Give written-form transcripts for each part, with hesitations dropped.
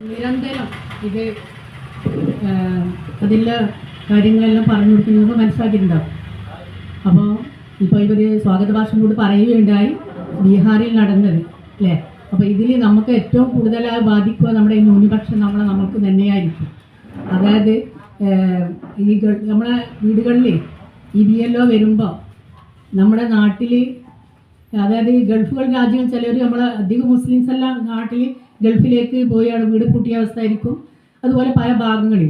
നിരന്തരം ഇത് അതിലെ കാര്യങ്ങളെല്ലാം പറഞ്ഞു കൊടുക്കുന്നത് മനസ്സിലാക്കിയിട്ടുണ്ടാവും. അപ്പോൾ ഇപ്പോൾ ഇവർ സ്വാഗത ഭാഷണം കൂടി പറയുകയുണ്ടായി ബീഹാറിൽ നടന്നത് അല്ലേ. അപ്പോൾ ഇതിൽ നമുക്ക് ഏറ്റവും കൂടുതലായി ബാധിക്കുക നമ്മുടെ ഈ ന്യൂനപക്ഷം നമുക്ക് തന്നെയായിരിക്കും. അതായത് ഈ നമ്മളെ വീടുകളിൽ ഈ BLO വരുമ്പോൾ നമ്മുടെ നാട്ടിൽ, അതായത് ഗൾഫുകൾ രാജ്യങ്ങൾ ചിലർ നമ്മളെ അധികം മുസ്ലിംസ് എല്ലാം നാട്ടിൽ ഗൾഫിലേക്ക് പോയി അവിടെ വീട് പൂട്ടിയ അവസ്ഥ ആയിരിക്കും. അതുപോലെ പല ഭാഗങ്ങളിൽ.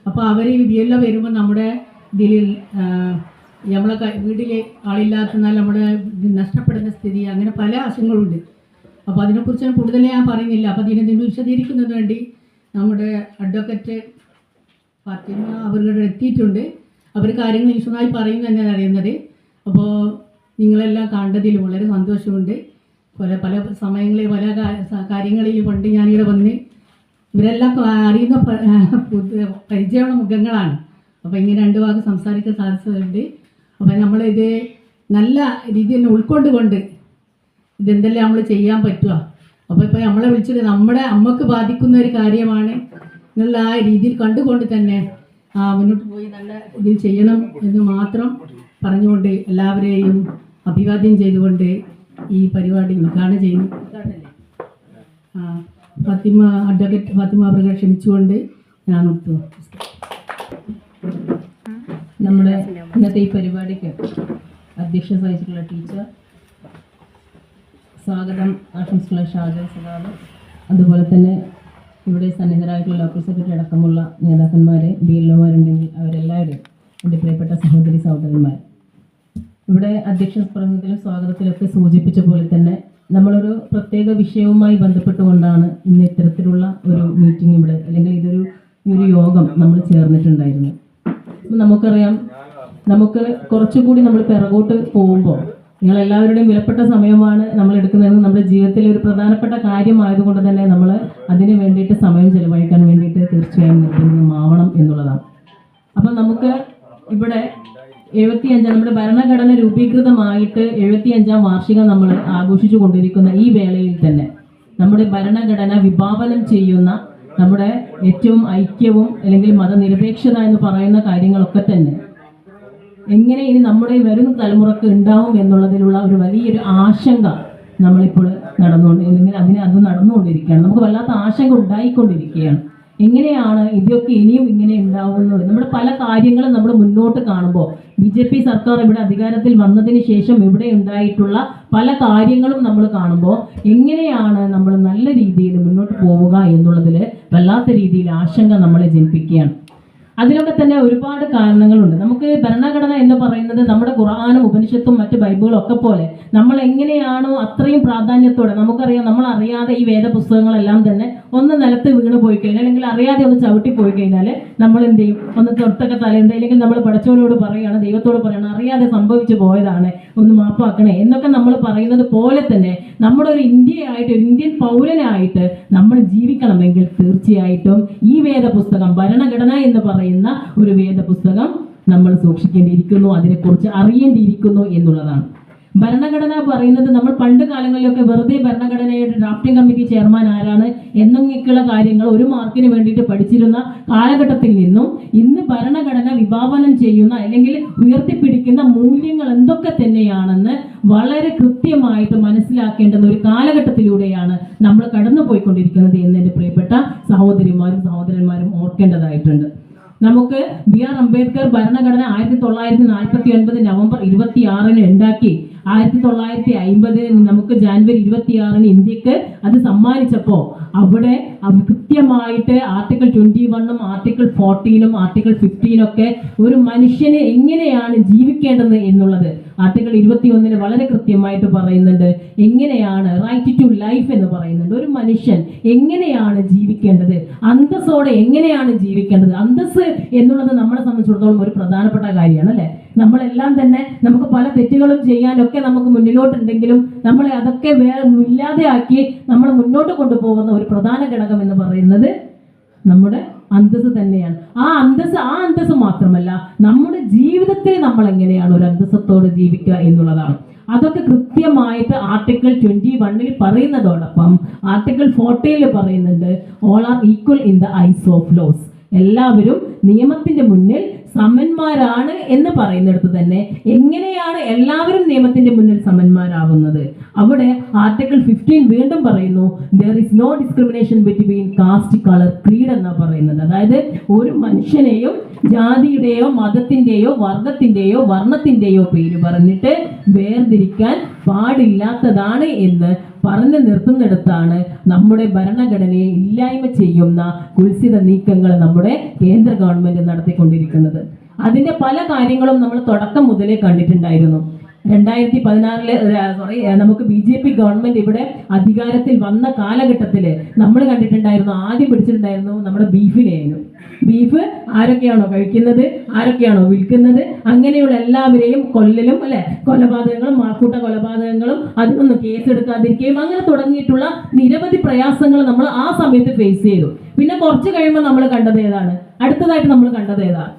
അപ്പോൾ അവർ BLO വരുമ്പോൾ നമ്മുടെ ഇതിൽ നമ്മളെ വീട്ടിൽ ആളില്ലാത്തതിനാൽ നമ്മുടെ നഷ്ടപ്പെടുന്ന സ്ഥിതി, അങ്ങനെ പല ആശങ്കകളുണ്ട്. അപ്പോൾ അതിനെക്കുറിച്ച് കൂടുതൽ ഞാൻ പറയുന്നില്ല. അപ്പോൾ ഇതിനെ വിശദീകരിക്കുന്നതിന് വേണ്ടി നമ്മുടെ അഡ്വക്കേറ്റ് ഫാത്തിമ അവരുടെ എത്തിയിട്ടുണ്ട്. അവർ കാര്യങ്ങൾ വിശദമായി പറയുന്നു തന്നെയാണ് അറിയുന്നത്. അപ്പോൾ നിങ്ങളെല്ലാം കണ്ടതിൽ വളരെ സന്തോഷമുണ്ട്. പല സമയങ്ങളിൽ പല കാര്യങ്ങളിൽ കൊണ്ട് ഞാനിവിടെ വന്ന് ഇവരെല്ലാം അറിയുന്ന പരിചയമുള്ള മുഖങ്ങളാണ്. അപ്പോൾ ഇങ്ങനെ രണ്ട് വാക്ക് സംസാരിക്കാൻ സാധിച്ചതുണ്ട്. അപ്പോൾ നമ്മളിത് നല്ല രീതിയിൽ ഉൾക്കൊണ്ടുകൊണ്ട് ഇതെന്തെല്ലാം നമ്മൾ ചെയ്യാൻ പറ്റുക. അപ്പോൾ ഇപ്പോൾ നമ്മളെ വിളിച്ചിട്ട് നമ്മുടെ അമ്മക്ക് ബാധിക്കുന്ന ഒരു കാര്യമാണ് എന്നുള്ള ആ രീതിയിൽ കണ്ടുകൊണ്ട് തന്നെ മുന്നോട്ട് പോയി നല്ല ഇതിൽ ചെയ്യണം എന്ന് മാത്രം പറഞ്ഞുകൊണ്ട് എല്ലാവരെയും അഭിവാദ്യം ചെയ്തുകൊണ്ട് ഈ പരിപാടി ഉദ്ഘാടനം ചെയ്യുന്നു. അഡ്വക്കേറ്റ് ഫാത്തിമ അവരെ ക്ഷണിച്ചുകൊണ്ട് ഞാൻ നിർത്തുന്നു. നമ്മുടെ ഇന്നത്തെ ഈ പരിപാടിക്ക് അധ്യക്ഷത വഹിച്ചിട്ടുള്ള ടീച്ചർ, സ്വാഗതം ആശംസിച്ചുള്ള ഷാജൽ സഖാവ്, അതുപോലെ തന്നെ ഇവിടെ സന്നിഹിതരായിട്ടുള്ള ലോക്കൽ സെക്രട്ടറി അടക്കമുള്ള നേതാക്കന്മാരെ, BLOമാരുണ്ടെങ്കിൽ അവരെല്ലാവരും എൻ്റെ പ്രിയപ്പെട്ട സഹോദരി സഹോദരന്മാർ. ഇവിടെ അധ്യക്ഷ പ്രസംഗത്തിലും സ്വാഗതത്തിലൊക്കെ സൂചിപ്പിച്ച പോലെ തന്നെ നമ്മളൊരു പ്രത്യേക വിഷയവുമായി ബന്ധപ്പെട്ടുകൊണ്ടാണ് ഇന്ന് ഇത്തരത്തിലുള്ള ഒരു മീറ്റിംഗ് ഇവിടെ, അല്ലെങ്കിൽ ഈ ഒരു യോഗം നമ്മൾ ചേർന്നിട്ടുണ്ടായിരുന്നു. നമുക്കറിയാം, നമുക്ക് കുറച്ചുകൂടി നമ്മൾ പിറകോട്ട് പോകുമ്പോൾ നിങ്ങളെല്ലാവരുടെയും വിലപ്പെട്ട സമയമാണ് നമ്മൾ എടുക്കുന്നത്. നമ്മുടെ ജീവിതത്തിലെ ഒരു പ്രധാനപ്പെട്ട കാര്യമായതുകൊണ്ട് തന്നെ നമ്മൾ അതിന് വേണ്ടിയിട്ട് സമയം ചെലവഴിക്കാൻ വേണ്ടിയിട്ട് തീർച്ചയായും നിർബന്ധമാവണം എന്നുള്ളതാണ്. അപ്പം നമുക്ക് ഇവിടെ 75 നമ്മുടെ ഭരണഘടന രൂപീകൃതമായിട്ട് 75ാം വാർഷികം നമ്മൾ ആഘോഷിച്ചു കൊണ്ടിരിക്കുന്ന ഈ വേളയിൽ തന്നെ നമ്മുടെ ഭരണഘടന വിഭാവനം ചെയ്യുന്ന നമ്മുടെ ഏറ്റവും ഐക്യവും അല്ലെങ്കിൽ മതനിരപേക്ഷത എന്ന് പറയുന്ന കാര്യങ്ങളൊക്കെ തന്നെ എങ്ങനെ ഇനി നമ്മുടെ വരുന്ന തലമുറക്ക് ഉണ്ടാവും എന്നുള്ളതിലുള്ള ഒരു വലിയൊരു ആശങ്ക നമ്മളിപ്പോൾ അല്ലെങ്കിൽ അത് നടന്നുകൊണ്ടിരിക്കുകയാണ്. നമുക്ക് വല്ലാത്ത ആശങ്ക ഉണ്ടായിക്കൊണ്ടിരിക്കുകയാണ്. എങ്ങനെയാണ് ഇതൊക്കെ ഇനിയും ഇങ്ങനെ ഉണ്ടാവുന്നത്? നമ്മുടെ പല കാര്യങ്ങളും നമ്മൾ മുന്നോട്ട് കാണുമ്പോൾ BJP സർക്കാർ ഇവിടെ അധികാരത്തിൽ വന്നതിന് ശേഷം ഇവിടെ ഉണ്ടായിട്ടുള്ള പല കാര്യങ്ങളും നമ്മൾ കാണുമ്പോൾ എങ്ങനെയാണ് നമ്മൾ നല്ല രീതിയിൽ മുന്നോട്ട് പോവുക എന്നുള്ളതിൽ വല്ലാത്ത രീതിയിൽ ആശങ്ക നമ്മളെ ജനിപ്പിക്കുകയാണ്. അതിലൊക്കെ തന്നെ ഒരുപാട് കാരണങ്ങളുണ്ട്. നമുക്ക് ഭരണഘടന എന്ന് പറയുന്നത് നമ്മുടെ ഖുർആനും ഉപനിഷത്തും മറ്റ് ബൈബിളും ഒക്കെ പോലെ നമ്മൾ എങ്ങനെയാണോ അത്രയും പ്രാധാന്യത്തോടെ, നമുക്കറിയാം, നമ്മൾ അറിയാതെ ഈ വേദപുസ്തകങ്ങളെല്ലാം തന്നെ ഒന്ന് നിലത്ത് വീണ് പോയി കഴിഞ്ഞാൽ, അല്ലെങ്കിൽ അറിയാതെ ഒന്ന് ചവിട്ടി പോയി കഴിഞ്ഞാൽ നമ്മൾ എന്ത് ചെയ്യും? ഒന്ന് തൊട്ടൊക്കെ തലേന്ത, അല്ലെങ്കിൽ നമ്മൾ പടച്ചവനോട് പറയുകയാണ്, ദൈവത്തോട് പറയണം, അറിയാതെ സംഭവിച്ചു പോയതാണ്, ഒന്ന് മാപ്പാക്കണേ എന്നൊക്കെ നമ്മൾ പറയുന്നത് പോലെ തന്നെ നമ്മുടെ ഒരു ഇന്ത്യയായിട്ട്, ഒരു ഇന്ത്യൻ പൗരനായിട്ട് നമ്മൾ ജീവിക്കണമെങ്കിൽ തീർച്ചയായിട്ടും ഈ വേദപുസ്തകം, ഭരണഘടന എന്ന് പറയുന്ന ഒരു വേദപുസ്തകം നമ്മൾ സൂക്ഷിക്കേണ്ടിയിരിക്കുന്നു, അതിനെക്കുറിച്ച് അറിയേണ്ടിയിരിക്കുന്നു എന്നുള്ളതാണ്. ഭരണഘടന പറയുന്നത് നമ്മൾ പണ്ട് കാലങ്ങളിലൊക്കെ വെറുതെ ഭരണഘടനയുടെ ഡ്രാഫ്റ്റിംഗ് കമ്മിറ്റി ചെയർമാൻ ആരാണ് എന്നൊക്കെയുള്ള കാര്യങ്ങൾ ഒരു മാർക്കിന് വേണ്ടിയിട്ട് പഠിച്ചിരുന്ന കാലഘട്ടത്തിൽ നിന്നും ഇന്ന് ഭരണഘടന വിഭാവനം ചെയ്യുന്ന അല്ലെങ്കിൽ ഉയർത്തിപ്പിടിക്കുന്ന മൂല്യങ്ങൾ എന്തൊക്കെ തന്നെയാണെന്ന് വളരെ കൃത്യമായിട്ട് മനസ്സിലാക്കേണ്ടുന്ന ഒരു കാലഘട്ടത്തിലൂടെയാണ് നമ്മൾ കടന്നു പോയിക്കൊണ്ടിരിക്കുന്നത് എന്ന് എൻ്റെ പ്രിയപ്പെട്ട സഹോദരിമാരും സഹോദരന്മാരും ഓർക്കേണ്ടതായിട്ടുണ്ട്. നമുക്ക് BR അംബേദ്കർ ഭരണഘടന 1949 നവംബർ 26 ഉണ്ടാക്കി 1950 നമുക്ക് ജാനുവരി 26 ഇന്ത്യക്ക് അത് സമ്മാനിച്ചപ്പോൾ അവിടെ കൃത്യമായിട്ട് ആർട്ടിക്കിൾ 21 ആർട്ടിക്കിൾ 14 ആർട്ടിക്കിൾ 15 ഒക്കെ ഒരു മനുഷ്യന് എങ്ങനെയാണ് ജീവിക്കേണ്ടത് എന്നുള്ളത് ആർട്ടിക്കിൾ 21 വളരെ കൃത്യമായിട്ട് പറയുന്നുണ്ട്. എങ്ങനെയാണ് റൈറ്റ് ടു ലൈഫ് എന്ന് പറയുന്നുണ്ട്. ഒരു മനുഷ്യൻ എങ്ങനെയാണ് ജീവിക്കേണ്ടത്, അന്തസ്സോടെ എങ്ങനെയാണ് ജീവിക്കേണ്ടത്. അന്തസ്സ് എന്നുള്ളത് നമ്മളെ സംബന്ധിച്ചിടത്തോളം ഒരു പ്രധാനപ്പെട്ട കാര്യമാണ്, അല്ലെ? നമ്മളെല്ലാം തന്നെ നമുക്ക് പല തെറ്റുകളും ചെയ്യാനൊക്കെ നമുക്ക് മുന്നിലോട്ടുണ്ടെങ്കിലും നമ്മളെ അതൊക്കെ ഇല്ലാതെ ആക്കി നമ്മൾ മുന്നോട്ട് കൊണ്ടുപോകുന്ന ഒരു പ്രധാന ഘടകം എന്ന് പറയുന്നത് നമ്മുടെ അന്തസ്സ് തന്നെയാണ്. ആ അന്തസ്സ് മാത്രമല്ല, നമ്മുടെ ജീവിതത്തിൽ നമ്മൾ എങ്ങനെയാണ് ഒരു അന്തസ്സത്തോടെ ജീവിക്കുക എന്നുള്ളതാണ്. അതൊക്കെ കൃത്യമായിട്ട് ആർട്ടിക്കിൾ 21 പറയുന്നതോടൊപ്പം ആർട്ടിക്കിൾ 40 പറയുന്നുണ്ട് all are equal in the eyes of laws. എല്ലാവരും നിയമത്തിന്റെ മുന്നിൽ സമന്മാരാണ് എന്ന് പറയുന്നിടത്ത് തന്നെ എങ്ങനെയാണ് എല്ലാവരും നിയമത്തിന്റെ മുന്നിൽ സമന്മാരാവുന്നത്? അവിടെ ആർട്ടിക്കിൾ 15 വീണ്ടും പറയുന്നു there is no discrimination between caste, color, creed എന്നാ പറയുന്നത്. അതായത് ഒരു മനുഷ്യനെയും ജാതിയുടെയോ മതത്തിന്റെയോ വർഗത്തിന്റെയോ വർണ്ണത്തിന്റെയോ പേര് പറഞ്ഞിട്ട് വേർതിരിക്കാൻ പാടില്ലാത്തതാണ് എന്ന് പറഞ്ഞു നിർത്തുന്നിടത്താണ് നമ്മുടെ ഭരണഘടനയെ ഇല്ലായ്മ ചെയ്യുന്ന കുൽസിത നീക്കങ്ങൾ നമ്മുടെ കേന്ദ്ര ഗവൺമെന്റ് നടത്തിക്കൊണ്ടിരിക്കുന്നത്. അതിന്റെ പല കാര്യങ്ങളും നമ്മൾ തുടക്കം മുതലേ കണ്ടിട്ടുണ്ടായിരുന്നു. 2016 നമുക്ക് BJP ഗവൺമെന്റ് ഇവിടെ അധികാരത്തിൽ വന്ന കാലഘട്ടത്തില് നമ്മൾ കണ്ടിട്ടുണ്ടായിരുന്നു, ആദ്യം പിടിച്ചിട്ടുണ്ടായിരുന്നു നമ്മുടെ ബീഫിനെയായിരുന്നു. ബീഫ് ആരൊക്കെയാണോ കഴിക്കുന്നത്, ആരൊക്കെയാണോ വിൽക്കുന്നത്, അങ്ങനെയുള്ള എല്ലാവരെയും കൊല്ലലും കൊലപാതകങ്ങളും ആൾക്കൂട്ട കൊലപാതകങ്ങളും അതിനൊന്നും കേസെടുക്കാതിരിക്കുകയും അങ്ങനെ തുടങ്ങിയിട്ടുള്ള നിരവധി പ്രയാസങ്ങൾ നമ്മൾ ആ സമയത്ത് ഫേസ് ചെയ്തു. പിന്നെ കുറച്ച് കഴിയുമ്പോൾ നമ്മൾ കണ്ടത് ഏതാണ്? അടുത്തതായിട്ട് നമ്മൾ കണ്ടത് ഏതാണ്?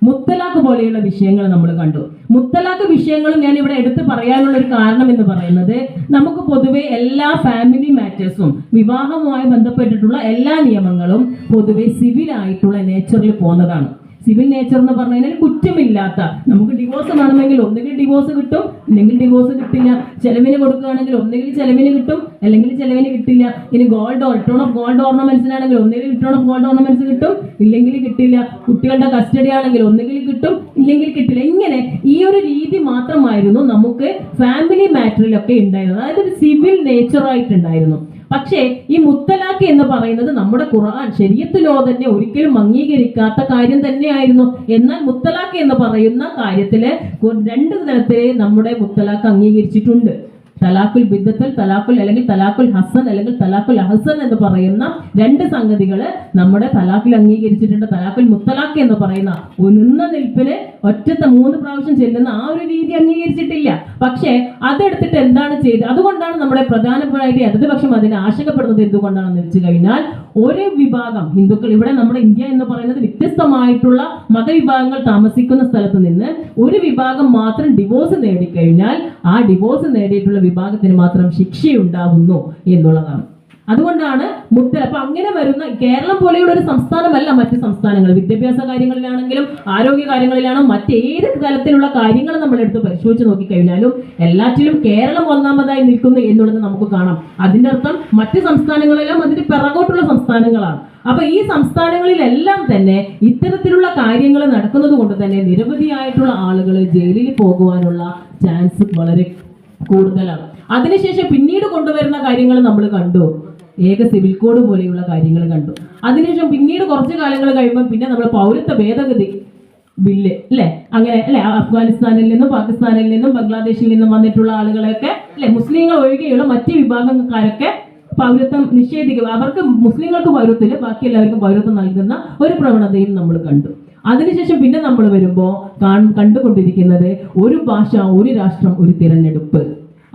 മുത്തലാഖ് പോലെയുള്ള വിഷയങ്ങൾ നമ്മൾ കണ്ടു. മുത്തലാഖ് വിഷയങ്ങളും ഞാൻ ഇവിടെ എടുത്ത് പറയാനുള്ള ഒരു കാരണം എന്ന് പറയുന്നത്, നമുക്ക് പൊതുവെ എല്ലാ ഫാമിലി മാറ്റേഴ്സും വിവാഹവുമായി ബന്ധപ്പെട്ടിട്ടുള്ള എല്ലാ നിയമങ്ങളും പൊതുവെ സിവിൽ ആയിട്ടുള്ള നേച്ചറിൽ പോകുന്നതാണ്. സിവിൽ നേച്ചർ എന്ന് പറഞ്ഞു കഴിഞ്ഞാൽ കുറ്റമില്ലാത്ത, നമുക്ക് ഡിവോഴ്സ് വേണമെങ്കിൽ ഒന്നുകിൽ ഡിവോഴ്സ് കിട്ടും, ഇല്ലെങ്കിൽ ഡിവോഴ്സ് കിട്ടില്ല. ചെലവിന് കൊടുക്കുകയാണെങ്കിൽ ഒന്നുകിൽ ചെലവിന് കിട്ടും, അല്ലെങ്കിൽ ചെലവിന് കിട്ടില്ല. ഇനി റിട്ടേൺ ഓഫ് ഗോൾഡ് ഓർണമെന്റ്സിനാണെങ്കിൽ ഒന്നുകിൽ റിട്ടേൺ ഓഫ് ഗോൾഡ് ഓർണമെന്റ്സ് കിട്ടും, ഇല്ലെങ്കിൽ കിട്ടില്ല. കുട്ടികളുടെ കസ്റ്റഡി ആണെങ്കിൽ ഒന്നുകിൽ കിട്ടും, ഇല്ലെങ്കിൽ കിട്ടില്ല. ഇങ്ങനെ ഈ ഒരു രീതി മാത്രമായിരുന്നു നമുക്ക് ഫാമിലി മാറ്ററിലൊക്കെ ഉണ്ടായിരുന്നത്. അതായത് ഒരു സിവിൽ നേച്ചറായിട്ടുണ്ടായിരുന്നു. പക്ഷേ ഈ മുത്തലാഖ് എന്ന് പറയുന്നത് നമ്മുടെ ഖുർആൻ ശരീഅത്തിലോ തന്നെ ഒരിക്കലും അംഗീകരിക്കാത്ത കാര്യം തന്നെയായിരുന്നു. എന്നാൽ മുത്തലാഖ് എന്ന് പറയുന്ന കാര്യത്തില് 2 തരത്തില് നമ്മുടെ മുത്തലാഖ് അംഗീകരിച്ചിട്ടുണ്ട്. തലാഖുൽ ബിദ്ദത്തുൽ തലാഖുൽ അല്ലെങ്കിൽ തലാഖുൽ ഹസൻ അല്ലെങ്കിൽ തലാഖുൽ അഹസൻ എന്ന് പറയുന്ന 2 സംഗതികള് നമ്മുടെ തലാഖിൽ അംഗീകരിച്ചിട്ടുണ്ട്. തലാഖുൽ മുത്തലാഖ് എന്ന് പറയുന്ന നിന്ന നിൽപ്പിന് ഒറ്റത്തെ 3 പ്രാവശ്യം ചെല്ലുന്ന ആ ഒരു രീതി അംഗീകരിച്ചിട്ടില്ല. പക്ഷേ അതെടുത്തിട്ട് എന്താണ് ചെയ്തത്? അതുകൊണ്ടാണ് നമ്മുടെ പ്രധാനമായിട്ട് ഇടതുപക്ഷം അതിനെ ആശങ്കപ്പെടുന്നത്. എന്തുകൊണ്ടാണെന്ന് വെച്ച് കഴിഞ്ഞാൽ ഒരു വിഭാഗം ഹിന്ദുക്കൾ, ഇവിടെ നമ്മുടെ ഇന്ത്യ എന്ന് പറയുന്നത് വ്യത്യസ്തമായിട്ടുള്ള മതവിഭാഗങ്ങൾ താമസിക്കുന്ന സ്ഥലത്ത് നിന്ന് ഒരു വിഭാഗം മാത്രം ഡിവോഴ്സ് നേടിക്കഴിഞ്ഞാൽ ആ ഡിവോഴ്സ് നേടിയിട്ടുള്ള വിഭാഗത്തിന് മാത്രം ശിക്ഷയുണ്ടാവുന്നു എന്നുള്ളതാണ്. അതുകൊണ്ടാണ് അപ്പൊ അങ്ങനെ വരുന്ന കേരളം പോലെയുള്ള ഒരു സംസ്ഥാനമല്ല മറ്റ് സംസ്ഥാനങ്ങൾ. വിദ്യാഭ്യാസ കാര്യങ്ങളിലാണെങ്കിലും ആരോഗ്യ കാര്യങ്ങളിലാണോ മറ്റേത് തലത്തിലുള്ള കാര്യങ്ങൾ നമ്മൾ എടുത്ത് പരിശോധിച്ച് നോക്കിക്കഴിഞ്ഞാലും എല്ലാറ്റിലും കേരളം ഒന്നാമതായി നിൽക്കുന്നു എന്നുള്ളത് നമുക്ക് കാണാം. അതിന്റെ അർത്ഥം മറ്റ് സംസ്ഥാനങ്ങളെല്ലാം അതിന് പിറകോട്ടുള്ള സംസ്ഥാനങ്ങളാണ്. അപ്പൊ ഈ സംസ്ഥാനങ്ങളിലെല്ലാം തന്നെ ഇത്തരത്തിലുള്ള കാര്യങ്ങൾ നടക്കുന്നത് കൊണ്ട് തന്നെ നിരവധിയായിട്ടുള്ള ആളുകൾ ജയിലിൽ പോകുവാനുള്ള ചാൻസ് വളരെ കൂടുതലാണ്. അതിനുശേഷം പിന്നീട് കൊണ്ടുവരുന്ന കാര്യങ്ങൾ നമ്മൾ കണ്ടു, ഏക സിവിൽ കോഡ് പോലെയുള്ള കാര്യങ്ങൾ കണ്ടു. അതിനുശേഷം പിന്നീട് കുറച്ച് കാലങ്ങൾ കഴിയുമ്പോൾ പിന്നെ നമ്മൾ പൗരത്വ ഭേദഗതി ബില്ല് അങ്ങനെ അഫ്ഗാനിസ്ഥാനിൽ നിന്നും പാകിസ്ഥാനിൽ നിന്നും ബംഗ്ലാദേശിൽ നിന്നും വന്നിട്ടുള്ള ആളുകളെയൊക്കെ മുസ്ലിങ്ങൾ ഒഴികെയുള്ള മറ്റ് വിഭാഗക്കാരൊക്കെ പൗരത്വം നിഷേധിക്കുക, അവർക്ക് മുസ്ലിങ്ങൾക്ക് പൗരത്വമില്ല, ബാക്കി എല്ലാവർക്കും പൗരത്വം നൽകുന്ന ഒരു പ്രവണതയും നമ്മൾ കണ്ടു. അതിനുശേഷം പിന്നെ നമ്മൾ വരുമ്പോൾ കണ്ടുകൊണ്ടിരിക്കുന്നത് ഒരു ഭാഷ, ഒരു രാഷ്ട്രം, ഒരു തിരഞ്ഞെടുപ്പ്.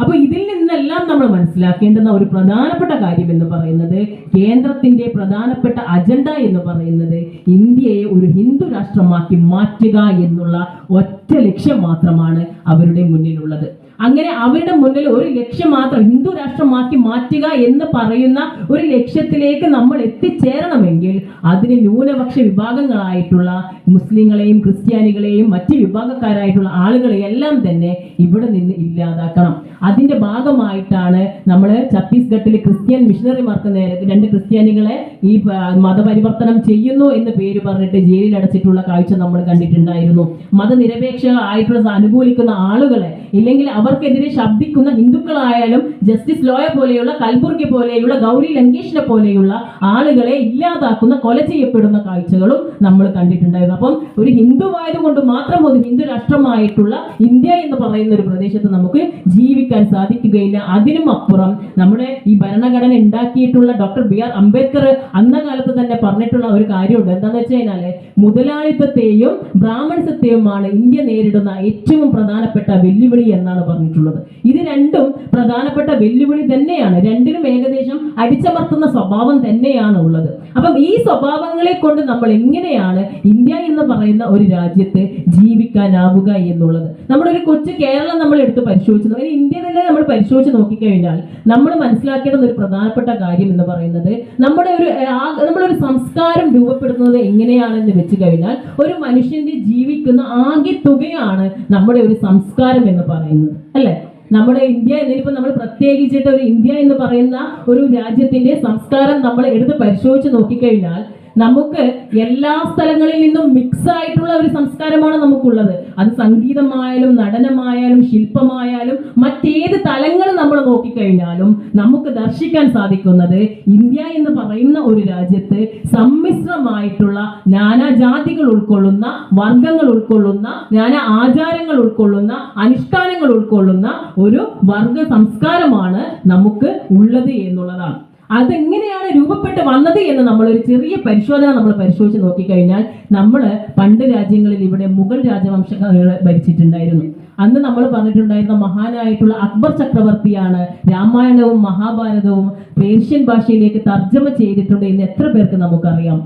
അപ്പൊ ഇതിൽ നിന്നെല്ലാം നമ്മൾ മനസ്സിലാക്കേണ്ടുന്ന ഒരു പ്രധാനപ്പെട്ട കാര്യം എന്ന് പറയുന്നത്, കേന്ദ്രത്തിന്റെ പ്രധാനപ്പെട്ട അജണ്ട എന്ന് പറയുന്നത് ഇന്ത്യയെ ഒരു ഹിന്ദു രാഷ്ട്രമാക്കി മാറ്റുക എന്നുള്ള ഒറ്റ ലക്ഷ്യം മാത്രമാണ് അവരുടെ മുന്നിലുള്ളത്. അങ്ങനെ അവരുടെ മുന്നിൽ ഒരു ലക്ഷ്യം മാത്രം, ഹിന്ദു രാഷ്ട്രമാക്കി മാറ്റുക എന്ന് പറയുന്ന ഒരു ലക്ഷ്യത്തിലേക്ക് നമ്മൾ എത്തിച്ചേരണമെങ്കിൽ അതിന് ന്യൂനപക്ഷ വിഭാഗങ്ങളായിട്ടുള്ള മുസ്ലിങ്ങളെയും ക്രിസ്ത്യാനികളെയും മറ്റ് വിഭാഗക്കാരായിട്ടുള്ള ആളുകളെയെല്ലാം തന്നെ ഇവിടെ നിന്ന് ഇല്ലാതാക്കണം. അതിന്റെ ഭാഗമായിട്ടാണ് നമ്മൾ ഛത്തീസ്ഗഡിൽ ക്രിസ്ത്യൻ മിഷണറിമാർക്ക് നേരെ 2 ക്രിസ്ത്യാനികളെ ഈ മതപരിവർത്തനം ചെയ്യുന്നു എന്ന് പേര് പറഞ്ഞിട്ട് ജയിലിൽ അടച്ചിട്ടുള്ള കാഴ്ച നമ്മൾ കണ്ടിട്ടുണ്ടായിരുന്നു. മതനിരപേക്ഷ ആയിട്ടുള്ള അനുകൂലിക്കുന്ന ആളുകളെ, ഇല്ലെങ്കിൽ അവർക്കെതിരെ ശബ്ദിക്കുന്ന ഹിന്ദുക്കളായാലും ജസ്റ്റിസ് ലോയ പോലെയുള്ള, കൽബുർഗി പോലെയുള്ള, ഗൗരി ലങ്കേഷിനെ പോലെയുള്ള ആളുകളെ ഇല്ലാതാക്കുന്ന, കൊല ചെയ്യപ്പെടുന്ന കാഴ്ചകളും നമ്മൾ കണ്ടിട്ടുണ്ടായിരുന്നു. അപ്പം ഒരു ഹിന്ദുവായത് കൊണ്ട് മാത്രം ഒരു ഹിന്ദു രാഷ്ട്രമായിട്ടുള്ള ഇന്ത്യ എന്ന് പറയുന്ന ഒരു പ്രദേശത്ത് നമുക്ക് ജീവിക്കാൻ സാധിക്കുകയില്ല. അതിനും അപ്പുറം നമ്മുടെ ഈ ഭരണഘടന ഉണ്ടാക്കിയിട്ടുള്ള ഡോക്ടർ BR അംബേദ്കർ അന്ന കാലത്ത് തന്നെ പറഞ്ഞിട്ടുള്ള ഒരു കാര്യമുണ്ട്. എന്താണെന്ന് വെച്ച് കഴിഞ്ഞാല് മുതലാളിത്തത്തെയും ബ്രാഹ്മണ്യത്തെയുമാണ് ഇന്ത്യ നേരിടുന്ന ഏറ്റവും പ്രധാനപ്പെട്ട വെല്ലുവിളി എന്നാണ് പറഞ്ഞിട്ടുള്ളത്. ഇത് രണ്ടും പ്രധാനപ്പെട്ട വെല്ലുവിളി തന്നെയാണ്. രണ്ടിനും ഏകദേശം അടിച്ചമർത്തുന്ന സ്വഭാവം തന്നെയാണ് ഉള്ളത്. അപ്പൊ അപ്പം ഈ സ്വഭാവങ്ങളെ കൊണ്ട് നമ്മൾ എങ്ങനെയാണ് ഇന്ത്യ എന്ന് പറയുന്ന ഒരു രാജ്യത്ത് ജീവിക്കാനാവുക എന്നുള്ളത് നമ്മുടെ ഒരു കൊച്ചു കേരളം നമ്മൾ എടുത്ത് പരിശോധിച്ചു, ഇന്ത്യ തന്നെ നമ്മൾ പരിശോധിച്ച് നോക്കിക്കഴിഞ്ഞാൽ നമ്മൾ മനസ്സിലാക്കേണ്ട ഒരു പ്രധാനപ്പെട്ട കാര്യം എന്ന് പറയുന്നത് നമ്മളൊരു സംസ്കാരം രൂപപ്പെടുന്നത് എങ്ങനെയാണെന്ന് വെച്ച് കഴിഞ്ഞാൽ ഒരു മനുഷ്യന്റെ ജീവിക്കുന്ന ആകെ തുകയാണ് നമ്മുടെ ഒരു സംസ്കാരം എന്ന് പറയുന്നത്, അല്ലെ? നമ്മുടെ ഇന്ത്യ എന്നിപ്പോ നമ്മൾ പ്രത്യേകിച്ചിട്ട് ഒരു ഇന്ത്യ എന്ന് പറയുന്ന ഒരു രാജ്യത്തിന്റെ സംസ്കാരം നമ്മൾ എടുത്ത് പരിശോധിച്ച് നോക്കിക്കഴിഞ്ഞാൽ നമുക്ക് എല്ലാ സ്ഥലങ്ങളിൽ നിന്നും മിക്സ് ആയിട്ടുള്ള ഒരു സംസ്കാരമാണ് നമുക്കുള്ളത്. അത് സംഗീതമായാലും നടനമായാലും ശില്പമായാലും മറ്റേത് തലങ്ങൾ നമ്മൾ നോക്കിക്കഴിഞ്ഞാലും നമുക്ക് ദർശിക്കാൻ സാധിക്കുന്നത് ഇന്ത്യ എന്ന് പറയുന്ന ഒരു രാജ്യത്ത് സമ്മിശ്രമായിട്ടുള്ള നാനാജാതികൾ ഉൾക്കൊള്ളുന്ന, വർഗങ്ങൾ ഉൾക്കൊള്ളുന്ന, നാനാ ആചാരങ്ങൾ ഉൾക്കൊള്ളുന്ന, അനുഷ്ഠാനങ്ങൾ ഉൾക്കൊള്ളുന്ന ഒരു വർഗ സംസ്കാരമാണ് നമുക്ക് ഉള്ളത് എന്നുള്ളതാണ്. അതെങ്ങനെയാണ് രൂപപ്പെട്ട് വന്നത് എന്ന് നമ്മളൊരു ചെറിയ പരിശോധന നമ്മൾ പരിശോധിച്ച് നോക്കിക്കഴിഞ്ഞാൽ നമ്മൾ പണ്ട് രാജ്യങ്ങളിൽ ഇവിടെ മുഗൾ രാജവംശങ്ങൾ ഭരിച്ചിട്ടുണ്ടായിരുന്നു. അന്ന് നമ്മൾ പറഞ്ഞിട്ടുണ്ടായിരുന്ന മഹാനായിട്ടുള്ള അക്ബർ ചക്രവർത്തിയാണ് രാമായണവും മഹാഭാരതവും പേർഷ്യൻ ഭാഷയിലേക്ക് തർജ്ജമ ചെയ്തിട്ടുണ്ട് എന്ന് എത്ര പേർക്ക് നമുക്കറിയാം?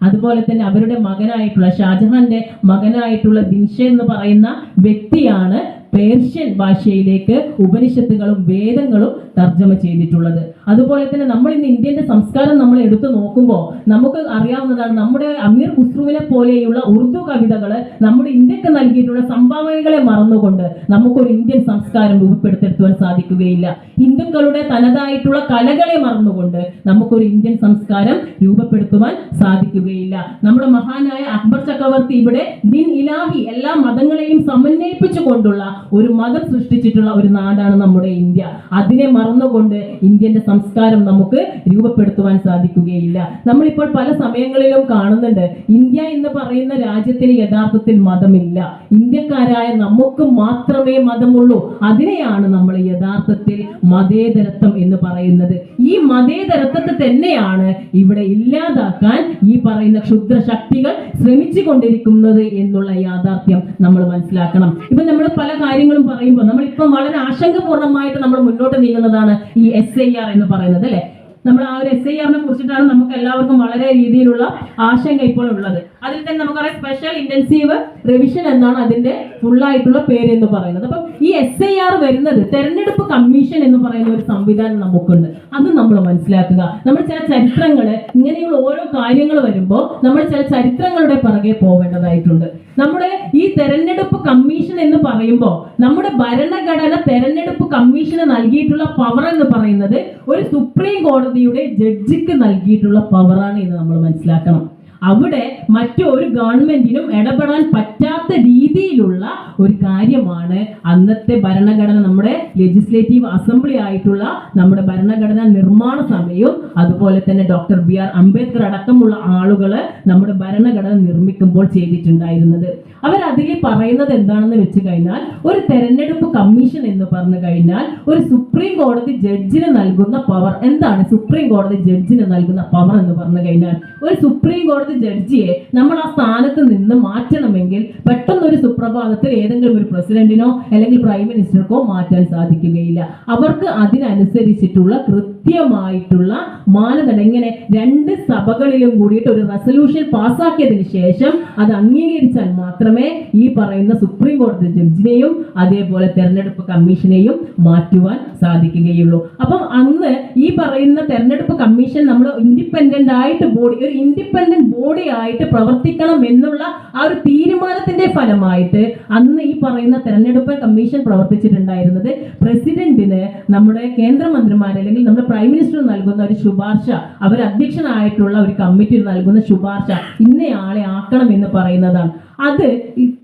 അതുപോലെ തന്നെ അവരുടെ മകനായിട്ടുള്ള ഷാജഹാന്റെ മകനായിട്ടുള്ള ദിൻഷ എന്ന് പറയുന്ന വ്യക്തിയാണ് പേർഷ്യൻ ഭാഷയിലേക്ക് ഉപനിഷത്തുകളും വേദങ്ങളും തർജ്ജമ ചെയ്തിട്ടുള്ളത്. അതുപോലെ തന്നെ നമ്മൾ ഇന്ന് ഇന്ത്യന്റെ സംസ്കാരം നമ്മൾ എടുത്തു നോക്കുമ്പോൾ നമുക്ക് അറിയാവുന്നതാണ്, നമ്മുടെ അമീർ ഖുസ്രുവിനെ പോലെയുള്ള ഉറുദു കവിതകള് നമ്മുടെ ഇന്ത്യക്ക് നൽകിയിട്ടുള്ള സംഭാവനകളെ മറന്നുകൊണ്ട് നമുക്കൊരു ഇന്ത്യൻ സംസ്കാരം രൂപപ്പെടുത്തിയെടുത്തുവാൻ സാധിക്കുകയില്ല. ഹിന്ദുക്കളുടെ തനതായിട്ടുള്ള കലകളെ മറന്നുകൊണ്ട് നമുക്കൊരു ഇന്ത്യൻ സംസ്കാരം രൂപപ്പെടുത്തുവാൻ സാധിക്കുകയില്ല. നമ്മുടെ മഹാനായ അക്ബർ ചക്രവർത്തി ഇവിടെ ദിൻ ഇലാഹി എല്ലാ മതങ്ങളെയും സമന്വയിപ്പിച്ചു കൊണ്ടുള്ള ഒരു മതം സൃഷ്ടിച്ചിട്ടുള്ള ഒരു നാടാണ് നമ്മുടെ ഇന്ത്യ. അതിനെ മറന്നുകൊണ്ട് ഇന്ത്യന്റെ സംസ്കാരം നമുക്ക് രൂപപ്പെടുത്തുവാൻ സാധിക്കുകയില്ല. നമ്മളിപ്പോൾ പല സമയങ്ങളിലും കാണുന്നുണ്ട്, ഇന്ത്യ എന്ന് പറയുന്ന രാജ്യത്തിന് യഥാർത്ഥത്തിൽ മതമില്ല, ഇന്ത്യക്കാരായ നമുക്ക് മാത്രമേ മതമുള്ളൂ. അതിനെയാണ് നമ്മൾ യഥാർത്ഥത്തിൽ മതേതരത്വം എന്ന് പറയുന്നത്. ഈ മതേതരത്വത്തെ തന്നെയാണ് ഇവിടെ ഇല്ലാതാക്കാൻ ഈ പറയുന്ന ക്ഷുദ്ര ശക്തികൾ ശ്രമിച്ചു കൊണ്ടിരിക്കുന്നത് എന്നുള്ള യാഥാർത്ഥ്യം നമ്മൾ മനസ്സിലാക്കണം. ഇപ്പൊ നമ്മൾ പല കാര്യങ്ങളും പറയുമ്പോൾ നമ്മളിപ്പം വളരെ ആശങ്കപൂർണ്ണമായിട്ട് നമ്മൾ മുന്നോട്ട് നീങ്ങുന്നതാണ് ഈ SIR എന്ന് പറയുന്നത്, അല്ലെ? നമ്മൾ ആ ഒരു SIRനെ കുറിച്ചിട്ടാണ് നമുക്ക് എല്ലാവർക്കും വളരെ രീതിയിലുള്ള ആശങ്ക ഇപ്പോൾ ഉള്ളത്. അതിൽ തന്നെ നമുക്കറിയാം സ്പെഷ്യൽ ഇന്റൻസീവ് റിവിഷൻ എന്നാണ് അതിന്റെ ഫുള്ളായിട്ടുള്ള പേര് എന്ന് പറയുന്നത്. അപ്പം ഈ SIR വരുന്നത് തെരഞ്ഞെടുപ്പ് കമ്മീഷൻ എന്ന് പറയുന്ന ഒരു സംവിധാനം നമുക്കുണ്ട്. അത് നമ്മൾ മനസ്സിലാക്കുക. നമ്മൾ ചില ചരിത്രങ്ങൾ, ഇങ്ങനെയുള്ള ഓരോ കാര്യങ്ങൾ വരുമ്പോൾ നമ്മൾ ചില ചരിത്രങ്ങളുടെ പിറകെ പോവേണ്ടതായിട്ടുണ്ട്. നമ്മുടെ ഈ തെരഞ്ഞെടുപ്പ് കമ്മീഷൻ എന്ന് പറയുമ്പോൾ നമ്മുടെ ഭരണഘടന തെരഞ്ഞെടുപ്പ് കമ്മീഷന് നൽകിയിട്ടുള്ള പവർ എന്ന് പറയുന്നത് ഒരു സുപ്രീം കോടതിയുടെ ജഡ്ജിക്ക് നൽകിയിട്ടുള്ള പവറാണ് എന്ന് നമ്മൾ മനസ്സിലാക്കണം. അവിടെ മറ്റൊരു ഗവൺമെന്റിനും ഇടപെടാൻ പറ്റാത്ത രീതിയിലുള്ള ഒരു കാര്യമാണ് അന്നത്തെ ഭരണഘടന, നമ്മുടെ ലെജിസ്ലേറ്റീവ് അസംബ്ലി ആയിട്ടുള്ള നമ്മുടെ ഭരണഘടനാ നിർമ്മാണ സഭയും അതുപോലെ തന്നെ ഡോക്ടർ BR അംബേദ്കർ അടക്കമുള്ള ആളുകള് നമ്മുടെ ഭരണഘടന നിർമ്മിക്കുമ്പോൾ ചെയ്തിട്ടുണ്ടായിരുന്നത്. അവരതിൽ പറയുന്നത് എന്താണെന്ന് വെച്ച് കഴിഞ്ഞാൽ ഒരു തെരഞ്ഞെടുപ്പ് കമ്മീഷൻ എന്ന് പറഞ്ഞു കഴിഞ്ഞാൽ ഒരു സുപ്രീം കോടതി ജഡ്ജിന് നൽകുന്ന പവർ എന്താണ്? സുപ്രീം കോടതി ജഡ്ജിന് നൽകുന്ന പവർ എന്ന് പറഞ്ഞു കഴിഞ്ഞാൽ ഒരു സുപ്രീം കോടതി ജഡ്ജിയെ നമ്മൾ ആ സ്ഥാനത്ത് നിന്ന് മാറ്റണമെങ്കിൽ പെട്ടെന്നൊരു സുപ്രഭാതത്തിൽ ഏതെങ്കിലും ഒരു പ്രസിഡന്റിനോ അല്ലെങ്കിൽ പ്രൈം മിനിസ്റ്റർക്കോ മാറ്റാൻ സാധിക്കുകയില്ല. അവർക്ക് അതിനനുസരിച്ചിട്ടുള്ള കൃത്യമായിട്ടുള്ള മാനദണ്ഡം, ഇങ്ങനെ 2 സഭകളിലും കൂടിയിട്ട് ഒരു റെസൊല്യൂഷൻ പാസ്സാക്കിയതിനു ശേഷം അത് അംഗീകരിച്ചാൽ മാത്രമേ ഈ പറയുന്ന സുപ്രീം കോടതി ജഡ്ജിനെയും അതേപോലെ തെരഞ്ഞെടുപ്പ് കമ്മീഷനെയും മാറ്റുവാൻ സാധിക്കുകയുള്ളൂ. അപ്പം അന്ന് ഈ പറയുന്ന തെരഞ്ഞെടുപ്പ് കമ്മീഷൻ നമ്മൾ ഇൻഡിപെൻഡന്റ് ആയിട്ട് ഒരു ഇൻഡിപെൻഡന്റ് ബോഡി ആയിട്ട് പ്രവർത്തിക്കണം എന്നുള്ള ആ ഒരു തീരുമാനത്തിന്റെ ഫലമായിട്ട് അന്ന് ഈ പറയുന്ന തെരഞ്ഞെടുപ്പ് കമ്മീഷൻ പ്രവർത്തിച്ചിട്ടുണ്ടായിരുന്നത് പ്രസിഡന്റിന് നമ്മുടെ കേന്ദ്രമന്ത്രിമാർ അല്ലെങ്കിൽ നമ്മുടെ പ്രൈം മിനിസ്റ്റർ നൽകുന്ന ഒരു ശുപാർശ, അവർ അധ്യക്ഷനായിട്ടുള്ള ഒരു കമ്മിറ്റി നൽകുന്ന ശുപാർശ ഇന്നയാളെ ആക്കണം എന്ന് പറയുന്നതാണ്. അത്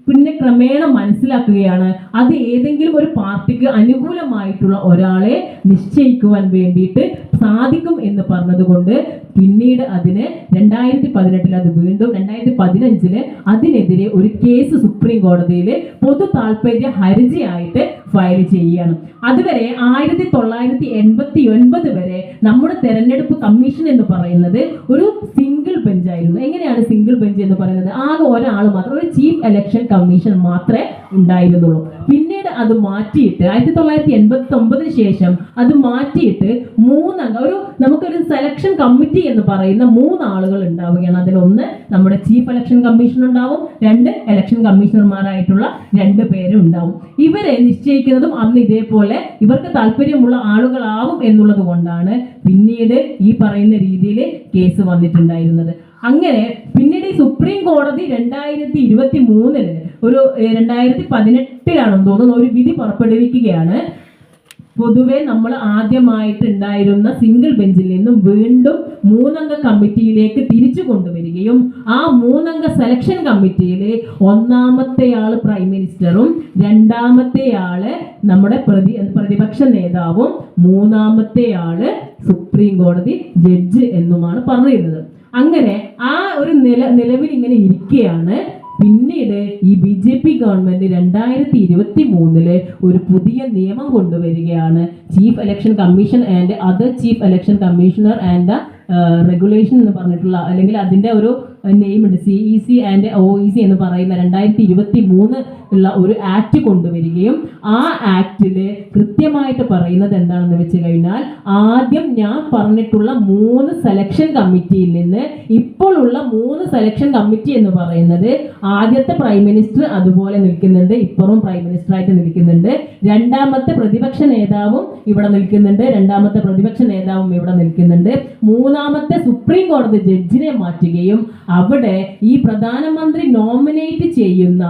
പിന്നെ ക്രമേണ മനസ്സിലാക്കുകയാണ് അത് ഏതെങ്കിലും ഒരു പാർട്ടിക്ക് അനുകൂലമായിട്ടുള്ള ഒരാളെ നിശ്ചയിക്കുവാൻ വേണ്ടിയിട്ട് സാധിക്കും എന്ന് പറഞ്ഞതുകൊണ്ട് പിന്നീട് അതിന് 2018 അത് വീണ്ടും 2015 അതിനെതിരെ ഒരു കേസ് സുപ്രീം കോടതിയിൽ പൊതു താല്പര്യ ഹർജിയായിട്ട് ഫയൽ ചെയ്യുകയാണ്. അതുവരെ 1989 വരെ നമ്മുടെ തെരഞ്ഞെടുപ്പ് കമ്മീഷൻ എന്ന് പറയുന്നത് ഒരു സിംഗിൾ ബെഞ്ചായിരുന്നു. എങ്ങനെയാണ് സിംഗിൾ സിംഗിൾ ബെഞ്ച് എന്ന് പറയുന്നത്. ആകെ ഒരാൾ മാത്രം, ഒരു ചീഫ് ഇലക്ഷൻ കമ്മീഷൻ മാത്രമേ ഉണ്ടായിരുന്നുള്ളൂ. പിന്നീട് അത് മാറ്റിയിട്ട് 1989 ശേഷം അത് മാറ്റിയിട്ട് നമുക്കൊരു സെലക്ഷൻ കമ്മിറ്റി എന്ന് പറയുന്ന 3 ആളുകൾ ഉണ്ടാവുകയാണ്. അതിലൊന്ന് നമ്മുടെ ചീഫ് ഇലക്ഷൻ കമ്മീഷൻ ഉണ്ടാവും, 2 ഇലക്ഷൻ കമ്മീഷണർമാരായിട്ടുള്ള 2 പേരും ഉണ്ടാവും. ഇവരെ നിശ്ചയിക്കുന്നതും അന്ന് ഇതേപോലെ ഇവർക്ക് താല്പര്യമുള്ള ആളുകളാവും എന്നുള്ളത് കൊണ്ടാണ് പിന്നീട് ഈ പറയുന്ന രീതിയിൽ കേസ് വന്നിട്ടുണ്ടായിരുന്നത്. അങ്ങനെ പിന്നീട് ഈ സുപ്രീം കോടതി 2023 2018 തോന്നുന്നു ഒരു വിധി പുറപ്പെടുവിക്കുകയാണ്. പൊതുവെ നമ്മൾ ആദ്യമായിട്ട് ഉണ്ടായിരുന്ന സിംഗിൾ ബെഞ്ചിൽ നിന്നും വീണ്ടും 3 അംഗ കമ്മിറ്റിയിലേക്ക് തിരിച്ചു കൊണ്ടുവരികയും ആ 3 അംഗ സെലക്ഷൻ കമ്മിറ്റിയിൽ ഒന്നാമത്തെ ആള് പ്രൈം മിനിസ്റ്ററും, രണ്ടാമത്തെ ആള് നമ്മുടെ പ്രതിപക്ഷ നേതാവും, മൂന്നാമത്തെ ആള് സുപ്രീം കോടതി ജഡ്ജ് എന്നുമാണ് പറയുന്നത്. അങ്ങനെ ആ ഒരു നിലവിൽ ഇങ്ങനെ ഇരിക്കുകയാണ്. പിന്നീട് ഈ BJP ഗവൺമെന്റ് 2023 ഒരു പുതിയ നിയമം കൊണ്ടുവരികയാണ്. Chief election commission and other chief election commissioner and regulation എന്ന് പറഞ്ഞിട്ടുള്ള, അല്ലെങ്കിൽ അതിന്റെ ഒരു നെയിം ഉണ്ട്, CEC ആൻഡ് OEC എന്ന് പറയുന്ന 2023 ഉള്ള ഒരു ആക്ട് കൊണ്ടുവരികയും ആ ആക്ടില് കൃത്യമായിട്ട് പറയുന്നത് എന്താണെന്ന് വെച്ച് കഴിഞ്ഞാൽ, ആദ്യം ഞാൻ പറഞ്ഞിട്ടുള്ള 3 സെലക്ഷൻ കമ്മിറ്റിയിൽ നിന്ന് ഇപ്പോൾ ഉള്ള 3 സെലക്ഷൻ കമ്മിറ്റി എന്ന് പറയുന്നത് ആദ്യത്തെ പ്രൈം മിനിസ്റ്റർ അതുപോലെ നിൽക്കുന്നുണ്ട്, ഇപ്പോഴും പ്രൈം മിനിസ്റ്റർ ആയിട്ട് നിൽക്കുന്നുണ്ട്, രണ്ടാമത്തെ പ്രതിപക്ഷ നേതാവും ഇവിടെ നിൽക്കുന്നുണ്ട്, രണ്ടാമത്തെ പ്രതിപക്ഷ നേതാവും ഇവിടെ നിൽക്കുന്നുണ്ട്, മൂന്നാമത്തെ സുപ്രീം കോടതി ജഡ്ജിനെ മാറ്റുകയും അവിടെ ഈ പ്രധാനമന്ത്രി നോമിനേറ്റ് ചെയ്യുന്ന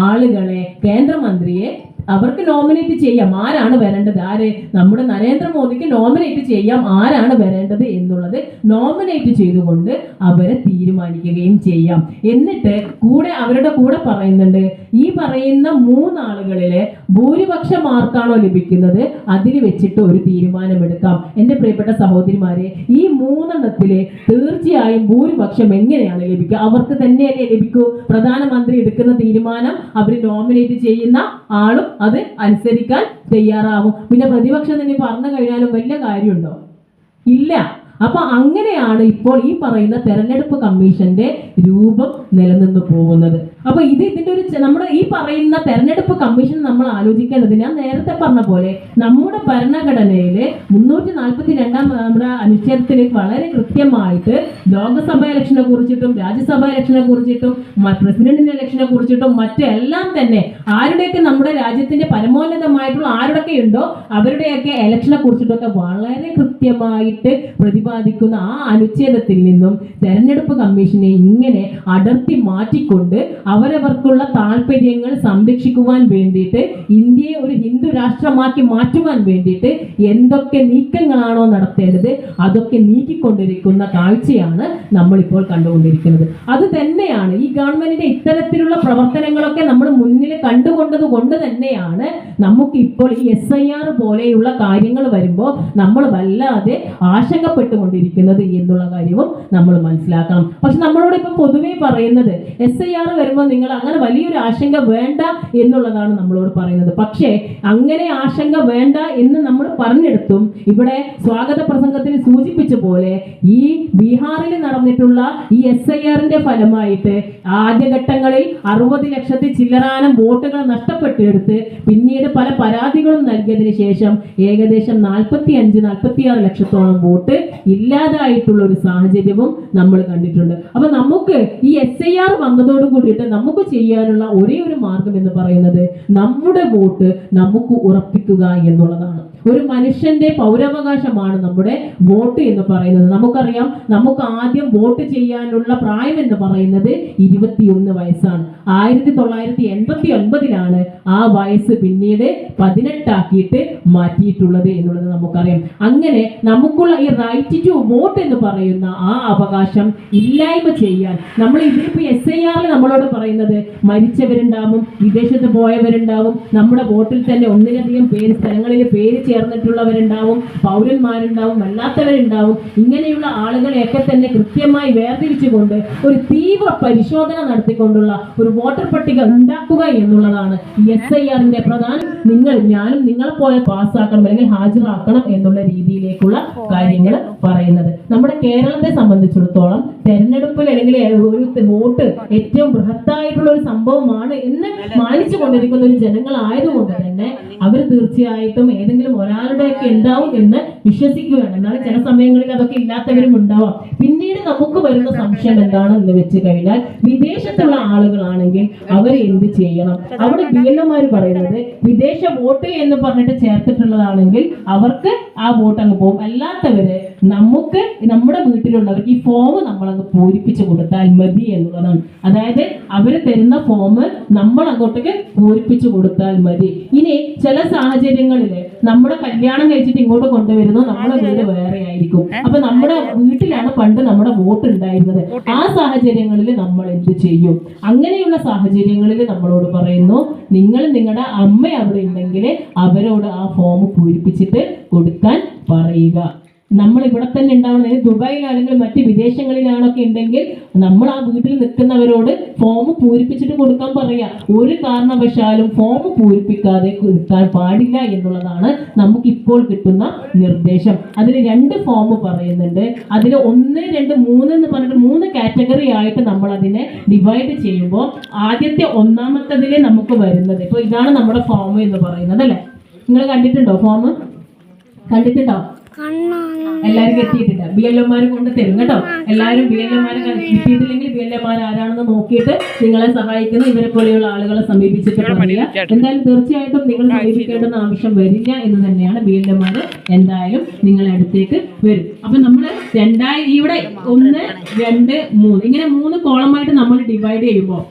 ആളുകളെ, കേന്ദ്രമന്ത്രിയെ അവർക്ക് നോമിനേറ്റ് ചെയ്യാം. ആരാണ് വരേണ്ടത്, നമ്മുടെ നരേന്ദ്രമോദിക്ക് നോമിനേറ്റ് ചെയ്യാം ആരാണ് വരേണ്ടത് എന്നുള്ളത് നോമിനേറ്റ് ചെയ്തുകൊണ്ട് അവരെ തീരുമാനിക്കുകയും ചെയ്യാം. എന്നിട്ട് അവരുടെ കൂടെ പറയുന്നുണ്ട്, ഈ പറയുന്ന 3 ആളുകളിലെ ഭൂരിപക്ഷം ആർക്കാണോ ലഭിക്കുന്നത് അതിൽ വെച്ചിട്ട് ഒരു തീരുമാനമെടുക്കാം. എൻ്റെ പ്രിയപ്പെട്ട സഹോദരിമാരെ, ഈ 3 എണ്ണത്തില് തീർച്ചയായും ഭൂരിപക്ഷം എങ്ങനെയാണ് ലഭിക്കുക? അവർക്ക് തന്നെയല്ലേ ലഭിക്കൂ. പ്രധാനമന്ത്രി എടുക്കുന്ന തീരുമാനം അവർ നോമിനേറ്റ് ചെയ്യുന്ന ആളും അത് അനുസരിക്കാൻ തയ്യാറാവും. പിന്നെ പ്രതിപക്ഷം തന്നെ പറഞ്ഞു കഴിഞ്ഞാലും വലിയ കാര്യമുണ്ടോ? ഇല്ല. അപ്പൊ അങ്ങനെയാണ് ഇപ്പോൾ ഈ പറയുന്ന തെരഞ്ഞെടുപ്പ് കമ്മീഷന്റെ രൂപം നിലനിന്ന് പോകുന്നത്. അപ്പൊ ഇതിന്റെ ഒരു നമ്മുടെ ഈ പറയുന്ന തെരഞ്ഞെടുപ്പ് കമ്മീഷൻ നമ്മൾ ആലോചിക്കേണ്ടത്, ഞാൻ നേരത്തെ പറഞ്ഞ പോലെ നമ്മുടെ ഭരണഘടനയിലെ 342 നമ്മുടെ അനുച്ഛേദത്തിൽ വളരെ കൃത്യമായിട്ട് ലോക്സഭ ഇലക്ഷനെ കുറിച്ചിട്ടും രാജ്യസഭ ഇലക്ഷനെ കുറിച്ചിട്ടും പ്രസിഡന്റിന്റെ ഇലക്ഷനെ കുറിച്ചിട്ടും മറ്റെല്ലാം തന്നെ ആരുടെയൊക്കെ നമ്മുടെ രാജ്യത്തിന്റെ പരമോന്നതമായിട്ടുള്ള ആരുടെയൊക്കെ ഉണ്ടോ അവരുടെയൊക്കെ ഇലക്ഷനെ കുറിച്ചിട്ടൊക്കെ വളരെ കൃത്യമായിട്ട് പ്രതിപാദിക്കുന്ന ആ അനുച്ഛേദത്തിൽ നിന്നും തെരഞ്ഞെടുപ്പ് കമ്മീഷനെ ഇങ്ങനെ അടർത്തി മാറ്റിക്കൊണ്ട് അവരവർക്കുള്ള താല്പര്യങ്ങൾ സംരക്ഷിക്കുവാൻ വേണ്ടിയിട്ട്, ഇന്ത്യയെ ഒരു ഹിന്ദു രാഷ്ട്രമാക്കി മാറ്റുവാൻ വേണ്ടിയിട്ട് എന്തൊക്കെ നീക്കങ്ങളാണോ നടത്തേണ്ടത് അതൊക്കെ നീക്കിക്കൊണ്ടിരിക്കുന്ന കാഴ്ചയാണ് നമ്മളിപ്പോൾ കണ്ടുകൊണ്ടിരിക്കുന്നത്. അത് തന്നെയാണ് ഈ ഗവൺമെന്റിന്റെ ഇത്തരത്തിലുള്ള പ്രവർത്തനങ്ങളൊക്കെ നമ്മൾ മുന്നിൽ കണ്ടുകൊണ്ടത് കൊണ്ട് തന്നെയാണ് നമുക്ക് ഇപ്പോൾ ഈ SIR പോലെയുള്ള കാര്യങ്ങൾ വരുമ്പോൾ നമ്മൾ വല്ലാതെ ആശങ്കപ്പെട്ടുകൊണ്ടിരിക്കുന്നത് എന്നുള്ള കാര്യവും നമ്മൾ മനസ്സിലാക്കണം. പക്ഷെ നമ്മളോട് ഇപ്പം പൊതുവെ പറയുന്നത് SIR വരുമ്പോൾ നിങ്ങൾ അങ്ങനെ വലിയൊരു ആശങ്ക വേണ്ട എന്നുള്ളതാണ് നമ്മളോട് പറയുന്നത്. പക്ഷേ അങ്ങനെ ആശങ്ക വേണ്ട എന്ന് നമ്മൾ പറഞ്ഞെടുത്തും ഇവിടെ സ്വാഗത പ്രസംഗത്തിൽ സൂചിപ്പിച്ച പോലെ ഈ ബീഹാറിൽ നടന്നിട്ടുള്ള ഈ SIRന്റെ ഫലമായിട്ട് ആദ്യഘട്ടങ്ങളിൽ 60 ലക്ഷത്തിൽ ചില്ലറാനം വോട്ടുകൾ നഷ്ടപ്പെട്ടെടുത്ത് പിന്നീട് പല പരാതികളും നൽകിയതിനു ശേഷം ഏകദേശം 45-46 ലക്ഷത്തോളം വോട്ട് ഇല്ലാതായിട്ടുള്ള ഒരു സാഹചര്യവും നമ്മൾ കണ്ടിട്ടുണ്ട്. അപ്പൊ നമുക്ക് ഈ SIR വന്നതോട് കൂടിയിട്ട് നമുക്ക് ചെയ്യാനുള്ള ഒരേ ഒരു മാർഗം എന്ന് പറയുന്നത് നമ്മുടെ വോട്ട് നമുക്ക് ഉറപ്പിക്കുക എന്നുള്ളതാണ്. ഒരു മനുഷ്യന്റെ പൗരാവകാശമാണ് നമ്മുടെ വോട്ട് എന്ന് പറയുന്നത്. നമുക്കറിയാം, നമുക്ക് ആദ്യം വോട്ട് ചെയ്യാനുള്ള പ്രായം എന്ന് പറയുന്നത് 21 വയസ്സാണ്. 1989 ആ വയസ്സ് പിന്നീട് 18 ആക്കിയിട്ട് മാറ്റിയിട്ടുള്ളത് എന്നുള്ളത് നമുക്കറിയാം. അങ്ങനെ നമുക്കുള്ള ഈ റൈറ്റ് ടു വോട്ട് എന്ന് പറയുന്ന ആ അവകാശം ഇല്ലായ്മ ചെയ്യാൻ നമ്മൾ ഇതിലിപ്പോ SIR നമ്മളോട് പറയുന്നത് മരിച്ചവരുണ്ടാവും, വിദേശത്ത് പോയവരുണ്ടാവും, നമ്മുടെ വോട്ടിൽ തന്നെ ഒന്നിലധികം സ്ഥലങ്ങളിൽ പേര് ചേർന്നിട്ടുള്ളവരുണ്ടാവും, പൗരന്മാരുണ്ടാവും, അല്ലാത്തവരുണ്ടാവും. ഇങ്ങനെയുള്ള ആളുകളെയൊക്കെ തന്നെ കൃത്യമായി വേർതിരിച്ചുകൊണ്ട് ഒരു തീവ്ര പരിശോധന നടത്തിക്കൊണ്ടുള്ള ഒരു വോട്ടർ പട്ടിക ഉണ്ടാക്കുക എന്നുള്ളതാണ് SIRന്റെ പ്രധാനം. ഞാനും നിങ്ങളെപ്പോലെ പാസ്സാക്കണം അല്ലെങ്കിൽ ഹാജരാക്കണം എന്നുള്ള രീതിയിലേക്കുള്ള കാര്യങ്ങൾ പറയുന്നത്. നമ്മുടെ കേരളത്തെ സംബന്ധിച്ചിടത്തോളം തെരഞ്ഞെടുപ്പിൽ അല്ലെങ്കിൽ ഒരു വോട്ട് ഏറ്റവും ബൃഹത്തായിട്ടുള്ള ഒരു സംഭവമാണ് എന്ന് മാനിച്ചു കൊണ്ടിരിക്കുന്ന ഒരു ജനങ്ങളായതുകൊണ്ട് തന്നെ അവർ തീർച്ചയായിട്ടും ഏതെങ്കിലും ഒരാളുടെയൊക്കെ ഉണ്ടാവും എന്ന് വിശ്വസിക്കുകയാണ്. എന്നാൽ ചില സമയങ്ങളിൽ അതൊക്കെ ഇല്ലാത്തവരും ഉണ്ടാവാം. പിന്നീട് നമുക്ക് വരുന്ന സംശയം എന്താണെന്ന് വെച്ച് കഴിഞ്ഞാൽ വിദേശത്തുള്ള ആളുകളാണെങ്കിൽ അവർ എന്ത് ചെയ്യണം? അവിടെ BLOമാർ പറയുന്നത് വിദേശ വോട്ട് എന്ന് പറഞ്ഞിട്ട് ചേർത്തിട്ടുള്ളതാണെങ്കിൽ അവർക്ക് ആ വോട്ട് അങ്ങ് പോകും. അല്ലാത്തവര് നമുക്ക് നമ്മുടെ വീട്ടിലുള്ളവർക്ക് ഈ ഫോം നമ്മളങ്ങ് പൂരിപ്പിച്ചു കൊടുത്താൽ മതി എന്നുള്ളതാണ്. അതായത് അവര് തരുന്ന ഫോം നമ്മൾ അങ്ങോട്ടേക്ക് പൂരിപ്പിച്ചു കൊടുത്താൽ മതി. ഇനി ചില സാഹചര്യങ്ങളിൽ നമ്മുടെ കല്യാണം കഴിച്ചിട്ട് ഇങ്ങോട്ട് കൊണ്ടുവരുന്നു, നമ്മുടെ വീട് വേറെ ആയിരിക്കും. അപ്പൊ നമ്മുടെ വീട്ടിലാണ് പണ്ട് നമ്മുടെ വോട്ട് ഉണ്ടായിരുന്നത്. ആ സാഹചര്യങ്ങളിൽ നമ്മൾ എന്ത് ചെയ്യും? അങ്ങനെയുള്ള സാഹചര്യങ്ങളിൽ നമ്മളോട് പറയുന്നു, നിങ്ങൾ നിങ്ങളുടെ അമ്മ അവിടെ ഉണ്ടെങ്കിൽ അവരോട് ആ ഫോം പൂരിപ്പിച്ചിട്ട് കൊടുക്കാൻ പറയുക. നമ്മൾ ഇവിടെ തന്നെ ഉണ്ടാവണം. ദുബായിലാണെങ്കിൽ മറ്റ് വിദേശങ്ങളിലാണൊക്കെ ഉണ്ടെങ്കിൽ നമ്മൾ ആ വീട്ടിൽ നിൽക്കുന്നവരോട് ഫോം പൂരിപ്പിച്ചിട്ട് കൊടുക്കാൻ പറയാ. ഒരു കാരണവശാലും ഫോം പൂരിപ്പിക്കാതെ കൊടുക്കാൻ പാടില്ല എന്നുള്ളതാണ് നമുക്ക് ഇപ്പോൾ കിട്ടുന്ന നിർദ്ദേശം. അതിൽ 2 ഫോം പറയുന്നുണ്ട്. അതിൽ 1, 2, 3 എന്ന് പറഞ്ഞിട്ട് 3 കാറ്റഗറി ആയിട്ട് നമ്മൾ അതിനെ ഡിവൈഡ് ചെയ്യുമ്പോൾ ആദ്യത്തെ ഒന്നാമത്തതിൽ നമുക്ക് വരുന്നത് ഇപ്പോൾ ഇതാണ് നമ്മുടെ ഫോം എന്ന് പറയുന്നത് അല്ലേ. നിങ്ങൾ കണ്ടിട്ടുണ്ടോ? ഫോം കണ്ടിട്ടുണ്ടോ? എല്ലാവർക്കും എത്തിയിട്ടില്ല. BLOമാർ കൊണ്ട് തരും കേട്ടോ. എല്ലാവരും BLOമാരെ കിട്ടിയിട്ടില്ലെങ്കിൽ BLOമാർ ആരാണെന്ന് നോക്കിയിട്ട് നിങ്ങളെ സഹായിക്കുന്ന ഇവരെ പോലെയുള്ള ആളുകളെ സമീപിച്ചിട്ട് പറയുക. എന്തായാലും തീർച്ചയായിട്ടും നിങ്ങൾ സമീപിക്കേണ്ടെന്ന് ആവശ്യം വരില്ല എന്ന് തന്നെയാണ്. BLOമാർ എന്തായാലും നിങ്ങളെ അടുത്തേക്ക് വരും. അപ്പൊ നമ്മൾ ഇവിടെ 1, 2, 3 ഇങ്ങനെ 3 കോളമായിട്ട് നമ്മൾ ഡിവൈഡ് ചെയ്യുമ്പോൾ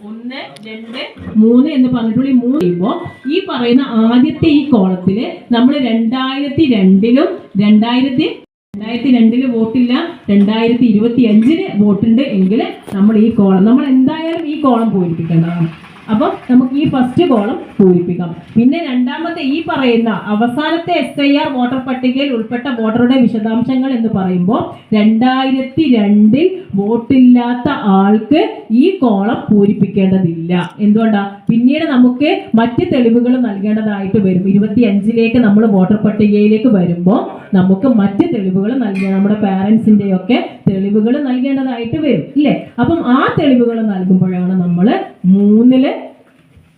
1, 2, 3 എന്ന് പറഞ്ഞിട്ടുള്ള 3 ചെയ്യുമ്പോൾ ഈ പറയുന്ന ആദ്യത്തെ ഈ കോളത്തില് നമ്മൾ 2002-ലും 2002 വോട്ടില്ല, 2025 വോട്ടുണ്ട് എങ്കിൽ നമ്മൾ ഈ കോളം നമ്മൾ എന്തായാലും ഈ കോളം പൂരിപ്പിക്കേണ്ടതാണ്. അപ്പോൾ നമുക്ക് ഈ ഫസ്റ്റ് കോളം പൂരിപ്പിക്കാം. പിന്നെ രണ്ടാമത്തെ ഈ പറയുന്ന അവസാനത്തെ SIR വോട്ടർ പട്ടികയിൽ ഉൾപ്പെട്ട വോട്ടറുടെ വിശദാംശങ്ങൾ എന്ന് പറയുമ്പോൾ 2002 വോട്ടില്ലാത്ത ആൾക്ക് ഈ കോളം പൂരിപ്പിക്കേണ്ടതില്ല. എന്തുകൊണ്ടാ? പിന്നീട് നമുക്ക് മറ്റ് തെളിവുകൾ നൽകേണ്ടതായിട്ട് വരും. 25ലേക്ക് നമ്മൾ വോട്ടർ പട്ടികയിലേക്ക് വരുമ്പോൾ നമുക്ക് മറ്റ് തെളിവുകൾ നൽകണം. നമ്മുടെ പാരൻസിൻ്റെയൊക്കെ തെളിവുകൾ നൽകേണ്ടതായിട്ട് വരും ഇല്ലേ? അപ്പം ആ തെളിവുകൾ നൽകുമ്പോഴാണ് നമ്മൾ 3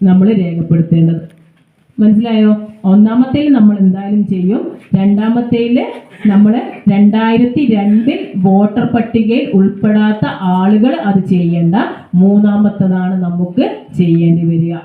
നമ്മൾ രേഖപ്പെടുത്തേണ്ടത്. മനസ്സിലായോ? ഒന്നാമത്തേൽ നമ്മൾ എന്തായാലും ചെയ്യും. രണ്ടാമത്തേൽ നമ്മൾ 2002 വോട്ടർ പട്ടികയിൽ ഉൾപ്പെടാത്ത ആളുകൾ അത് ചെയ്യേണ്ട. മൂന്നാമത്തതാണ് നമുക്ക് ചെയ്യേണ്ടി വരിക.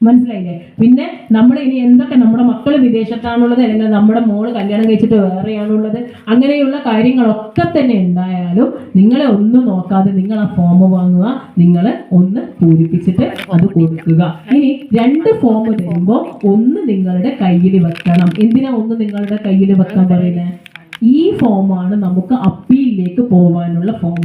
മനസ്സിലായില്ലേ? പിന്നെ നമ്മൾ ഇനി എന്തൊക്കെ നമ്മുടെ മക്കൾ വിദേശത്താണുള്ളത് അല്ലെങ്കിൽ നമ്മുടെ മോള് കല്യാണം കഴിച്ചിട്ട് വേറെയാണുള്ളത് അങ്ങനെയുള്ള കാര്യങ്ങളൊക്കെ തന്നെ ഉണ്ടായാലും നിങ്ങളെ ഒന്നും നോക്കാതെ നിങ്ങൾ ആ ഫോം വാങ്ങുക, നിങ്ങൾ ഒന്ന് പൂരിപ്പിച്ചിട്ട് അത് കൊടുക്കുക. ഇനി 2 ഫോം തരുമ്പോൾ ഒന്ന് നിങ്ങളുടെ കയ്യിൽ വെക്കണം. എന്തിനാ ഒന്ന് നിങ്ങളുടെ കയ്യിൽ വെക്കാൻ പറയുന്നത്? ഈ ഫോമാണ് നമുക്ക് അപ്പീലിലേക്ക് പോകാനുള്ള ഫോം.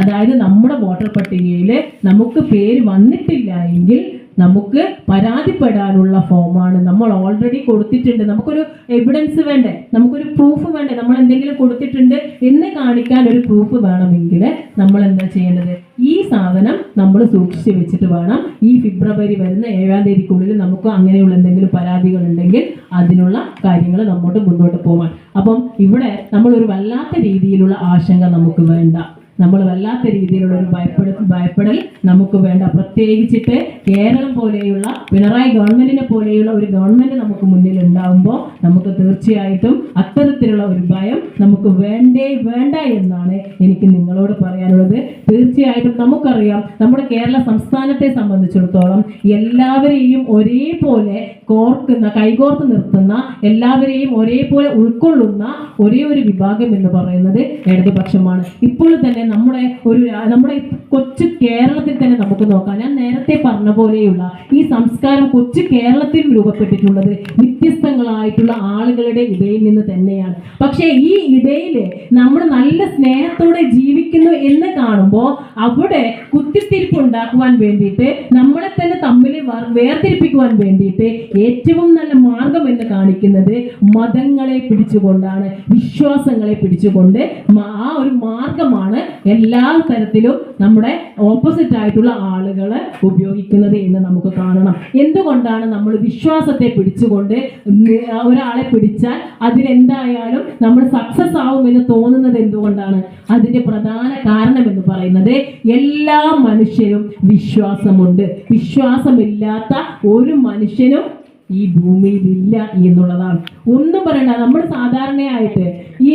അതായത് നമ്മുടെ വോട്ടർ പട്ടികയിൽ നമുക്ക് പേര് വന്നിട്ടില്ല എങ്കിൽ നമുക്ക് പരാതിപ്പെടാനുള്ള ഫോമാണ്. നമ്മൾ ഓൾറെഡി കൊടുത്തിട്ടുണ്ട്, നമുക്കൊരു എവിഡൻസ് വേണ്ടേ, നമുക്കൊരു പ്രൂഫ് വേണ്ടേ, നമ്മൾ എന്തെങ്കിലും കൊടുത്തിട്ടുണ്ട് എന്ന് കാണിക്കാൻ ഒരു പ്രൂഫ് വേണമെങ്കിൽ നമ്മൾ എന്താ ചെയ്യേണ്ടത്? ഈ സാധനം നമ്മൾ സൂക്ഷിച്ച് വെച്ചിട്ട് വേണം ഈ ഫെബ്രുവരി വരുന്ന 7-ാം തീയതിക്കുള്ളിൽ നമുക്ക് അങ്ങനെയുള്ള എന്തെങ്കിലും പരാതികൾ ഉണ്ടെങ്കിൽ അതിനുള്ള കാര്യങ്ങൾ നമ്മോട്ട് മുന്നോട്ട് പോകാൻ. അപ്പം ഇവിടെ നമ്മളൊരു വല്ലാത്ത രീതിയിലുള്ള ആശങ്ക നമുക്ക് വേണ്ട. നമ്മൾ വല്ലാത്ത രീതിയിലുള്ള ഒരു ഭയപ്പെടൽ നമുക്ക് വേണ്ട. പ്രത്യേകിച്ചിട്ട് കേരളം പോലെയുള്ള പിണറായി ഗവൺമെന്റിനെ പോലെയുള്ള ഒരു ഗവൺമെന്റ് നമുക്ക് മുന്നിൽ ഉണ്ടാകുമ്പോൾ നമുക്ക് തീർച്ചയായിട്ടും അത്തരത്തിലുള്ള ഒരു ഭയം നമുക്ക് വേണ്ട എന്നാണ് എനിക്ക് നിങ്ങളോട് പറയാനുള്ളത്. തീർച്ചയായിട്ടും നമുക്കറിയാം നമ്മുടെ കേരള സംസ്ഥാനത്തെ സംബന്ധിച്ചിടത്തോളം എല്ലാവരെയും ഒരേപോലെ കൈകോർത്ത് നിർത്തുന്ന, എല്ലാവരെയും ഒരേപോലെ ഉൾക്കൊള്ളുന്ന ഒരേ ഒരു വിഭാഗം എന്ന് പറയുന്നത് ഇടതുപക്ഷമാണ്. ഇപ്പോൾ തന്നെ നമ്മുടെ കൊച്ചു കേരളത്തിൽ തന്നെ നമുക്ക് നോക്കാം. ഞാൻ നേരത്തെ പറഞ്ഞ പോലെയുള്ള ഈ സംസ്കാരം കൊച്ചു കേരളത്തിൽ രൂപപ്പെട്ടിട്ടുള്ളത് വ്യത്യസ്തങ്ങളായിട്ടുള്ള ആളുകളുടെ ഇടയിൽ നിന്ന് തന്നെയാണ്. പക്ഷേ ഈ ഇടയിൽ നമ്മൾ നല്ല സ്നേഹത്തോടെ ജീവിക്കുന്നു എന്ന് കാണുമ്പോൾ അവിടെ കുത്തിത്തിരിപ്പ് ഉണ്ടാക്കുവാൻ വേണ്ടിയിട്ട്, നമ്മളെ തന്നെ തമ്മിൽ വേർതിരിപ്പിക്കുവാൻ വേണ്ടിയിട്ട് ഏറ്റവും നല്ല മാർഗം എന്ന് കാണിക്കുന്നത് മതങ്ങളെ പിടിച്ചുകൊണ്ടാണ്, വിശ്വാസങ്ങളെ പിടിച്ചുകൊണ്ട്. ആ ഒരു മാർഗമാണ് എല്ലാ തരത്തിലും നമ്മുടെ ഓപ്പോസിറ്റ് ആയിട്ടുള്ള ആളുകൾ ഉപയോഗിക്കുന്നത് എന്ന് നമുക്ക് കാണണം. എന്തുകൊണ്ടാണ് നമ്മൾ വിശ്വാസത്തെ പിടിച്ചുകൊണ്ട് ഒരാളെ പിടിച്ചാൽ അതിലെന്തായാലും നമ്മൾ സക്സസ് ആവുമെന്ന് തോന്നുന്നത് എന്തുകൊണ്ടാണ്? അതിന്റെ പ്രധാന കാരണം എന്ന് പറയുന്നത് എല്ലാ മനുഷ്യരും വിശ്വാസമുണ്ട്. വിശ്വാസമില്ലാത്ത ഒരു മനുഷ്യനും ഈ ഭൂമിയിൽ ഇല്ല എന്നുള്ളതാണ്. ഒന്നും പറയണ്ട. നമ്മൾ സാധാരണയായിട്ട് ഈ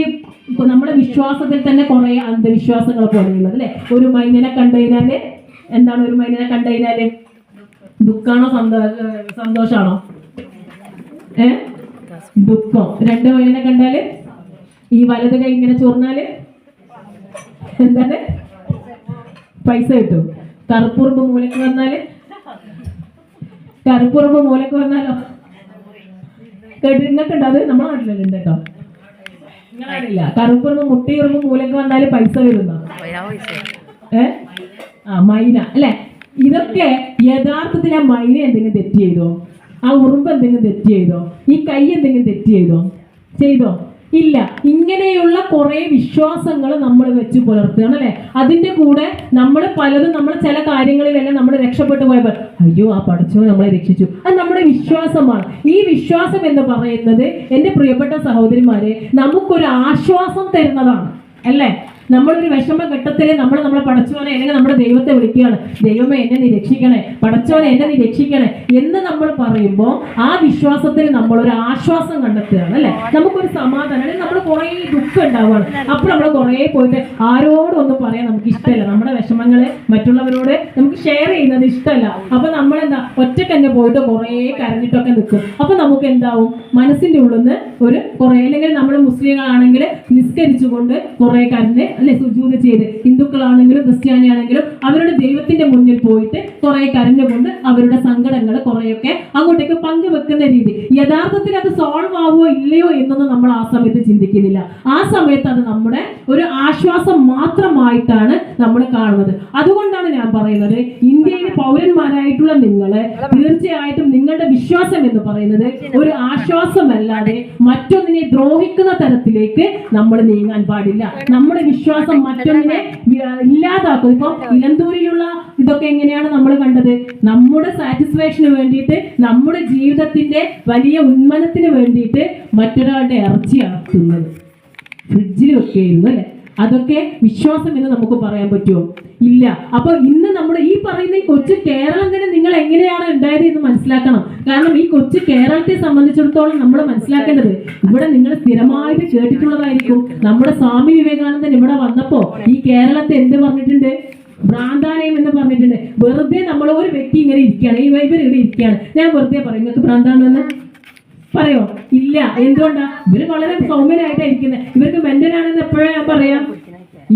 നമ്മുടെ വിശ്വാസത്തിൽ തന്നെ കുറെ അന്ധവിശ്വാസങ്ങൾ പോലെയുള്ളത് അല്ലെ. ഒരു മൈനനെ കണ്ടു കഴിഞ്ഞാല് എന്താണ്? ഒരു മൈനനെ കണ്ടു കഴിഞ്ഞാല് ദുഃഖാണോ സന്തോഷാണോ? ദുഃഖം. രണ്ട് മൈനനെ കണ്ടാല് ഈ വലത് കൈ ഇങ്ങനെ ചോർന്നാല് എന്താണ്? പൈസ കിട്ടും. കറുപ്പുറുമ്പ് മൂലക്ക് വന്നാല് വന്നാലോ? കേട്ടിരുന്നിട്ടുണ്ട്. അത് നമ്മുടെ നാട്ടിലുണ്ട് കേട്ടോ. നിങ്ങളറിയില്ല? കറുപ്പുറുമ്പ് മുട്ടിയുറുമ്പ് മൂലക്ക് വന്നാല് പൈസ വരുന്ന മൈന അല്ലെ. ഇതൊക്കെ യഥാർത്ഥത്തിൽ ആ മൈന എന്തെങ്കിലും തെറ്റ് ചെയ്തോ? ആ ഉറുമ്പ് എന്തെങ്കിലും തെറ്റ് ചെയ്തോ? ഈ കൈ എന്തെങ്കിലും തെറ്റ് ചെയ്തോ? ഇല്ല. ഇങ്ങനെയുള്ള കുറെ വിശ്വാസങ്ങൾ നമ്മൾ വെച്ച് പുലർത്തുകയാണ് അല്ലെ. അതിന്റെ കൂടെ നമ്മൾ പലതും നമ്മൾ ചില കാര്യങ്ങളിലെല്ലാം നമ്മൾ രക്ഷപ്പെട്ടു പോയപ്പോൾ അയ്യോ ആ പടച്ചവൻ നമ്മളെ രക്ഷിച്ചു, അത് നമ്മുടെ വിശ്വാസമാണ്. ഈ വിശ്വാസം എന്ന് പറയുന്നത് എൻ്റെ പ്രിയപ്പെട്ട സഹോദരിമാരെ നമുക്കൊരു ആശ്വാസം തരുന്നതാണ് അല്ലേ. നമ്മളൊരു വിഷമഘട്ടത്തിൽ നമ്മളെ പടച്ചോനെ അല്ലെങ്കിൽ നമ്മുടെ ദൈവത്തെ വിളിക്കുകയാണ്, ദൈവമേ എന്നെ നീ രക്ഷിക്കണേ, പടച്ചോനെ എന്നെ നീ രക്ഷിക്കണേ എന്ന് നമ്മൾ പറയുമ്പോൾ ആ വിശ്വാസത്തിൽ നമ്മളൊരു ആശ്വാസം കണ്ടെത്തുകയാണ് അല്ലെ. നമുക്കൊരു സമാധാനം. അല്ലെങ്കിൽ നമ്മൾ കുറേ ദുഃഖം ഉണ്ടാവുകയാണ്. അപ്പോൾ നമ്മൾ കുറേ പോയിട്ട് ആരോടൊന്നും പറയാൻ നമുക്ക് ഇഷ്ടമല്ല. നമ്മുടെ വിഷമങ്ങളെ മറ്റുള്ളവരോട് നമുക്ക് ഷെയർ ചെയ്യുന്നത് ഇഷ്ടമല്ല. അപ്പൊ നമ്മളെന്താ ഒറ്റക്ക് തന്നെ പോയിട്ട് കുറേ കരഞ്ഞിട്ടൊക്കെ നിൽക്കും. അപ്പൊ നമുക്ക് എന്താവും? മനസ്സിന്റെ ഉള്ളിൽ നിന്ന് ഒരു കുറേ, അല്ലെങ്കിൽ നമ്മൾ മുസ്ലിങ്ങളാണെങ്കിൽ നിസ്കരിച്ചുകൊണ്ട് കുറേ കരഞ്ഞ് അല്ലെ സുജൂദ് ചെയ്ത്, ഹിന്ദുക്കളാണെങ്കിലും ക്രിസ്ത്യാനിയാണെങ്കിലും അവരുടെ ദൈവത്തിന്റെ മുന്നിൽ പോയിട്ട് കുറെ കരഞ്ഞുകൊണ്ട് അവരുടെ സങ്കടങ്ങൾ കുറെയൊക്കെ അങ്ങോട്ടേക്ക് പങ്കുവെക്കുന്ന രീതി. യഥാർത്ഥത്തിൽ അത് സോൾവ് ആവോ ഇല്ലയോ എന്നൊന്നും നമ്മൾ ആ സമയത്ത് ചിന്തിക്കുന്നില്ല. ആ സമയത്ത് അത് നമ്മുടെ ഒരു ആശ്വാസം മാത്രമായിട്ടാണ് നമ്മൾ കാണുന്നത്. അതുകൊണ്ടാണ് ഞാൻ പറയുന്നത്, ഇന്ത്യയിലെ പൗരന്മാരായിട്ടുള്ള നിങ്ങളെ തീർച്ചയായിട്ടും നിങ്ങളുടെ വിശ്വാസം എന്ന് പറയുന്നത് ഒരു ആശ്വാസമല്ലാതെ മറ്റൊന്നിനെ ദ്രോഹിക്കുന്ന തരത്തിലേക്ക് നമ്മൾ നീങ്ങാൻ പാടില്ല. നമ്മുടെ വിശ്വാസം മറ്റൊന്നിനെ ഇല്ലാതാക്കും. ഇപ്പൊ ഇലന്തൂരിലുള്ള ഇതൊക്കെ എങ്ങനെയാണ് നമ്മൾ കണ്ടത്? നമ്മുടെ സാറ്റിസ്ഫാക്ഷന് വേണ്ടിയിട്ട്, നമ്മുടെ ജീവിതത്തിന്റെ വലിയ ഉന്മനത്തിന് വേണ്ടിയിട്ട് മറ്റൊരാളുടെ ഇറച്ചിയാണ് തിന്നത്, ഫ്രിഡ്ജിൽ വെക്കുകയായിരുന്നു അല്ലെ. അതൊക്കെ വിശ്വാസം എന്ന് നമുക്ക് പറയാൻ പറ്റുമോ? ഇല്ല. അപ്പൊ ഇന്ന് നമ്മൾ ഈ പറയുന്ന ഈ കൊച്ചു കേരളം തന്നെ നിങ്ങൾ എങ്ങനെയാണ് ഉണ്ടായത് എന്ന് മനസ്സിലാക്കണം. കാരണം ഈ കൊച്ചു കേരളത്തെ സംബന്ധിച്ചിടത്തോളം നമ്മൾ മനസ്സിലാക്കേണ്ടത്, ഇവിടെ നിങ്ങൾ സ്ഥിരമായിട്ട് കേട്ടിട്ടുള്ളതായിരിക്കും, നമ്മുടെ സ്വാമി വിവേകാനന്ദൻ ഇവിടെ വന്നപ്പോ ഈ കേരളത്തെ എന്ത് പറഞ്ഞിട്ടുണ്ട്? ഭ്രാന്താലയം എന്ന് പറഞ്ഞിട്ടുണ്ട്. വെറുതെ നമ്മൾ ഒരു വ്യക്തി ഇങ്ങനെ ഇരിക്കുകയാണ്, ഇവർ ഇവിടെ ഇരിക്കുകയാണ്, ഞാൻ വെറുതെ പറയും നിങ്ങൾക്ക് ഭ്രാന്താണെന്ന് പറയോ? ഇല്ല. എന്തുകൊണ്ടാ? ഇവര് വളരെ സൗമ്യനായിട്ടായിരിക്കുന്നത്. ഇവർക്ക് മെന്റലാണെന്ന് എപ്പോഴാണ് ഞാൻ പറയാം?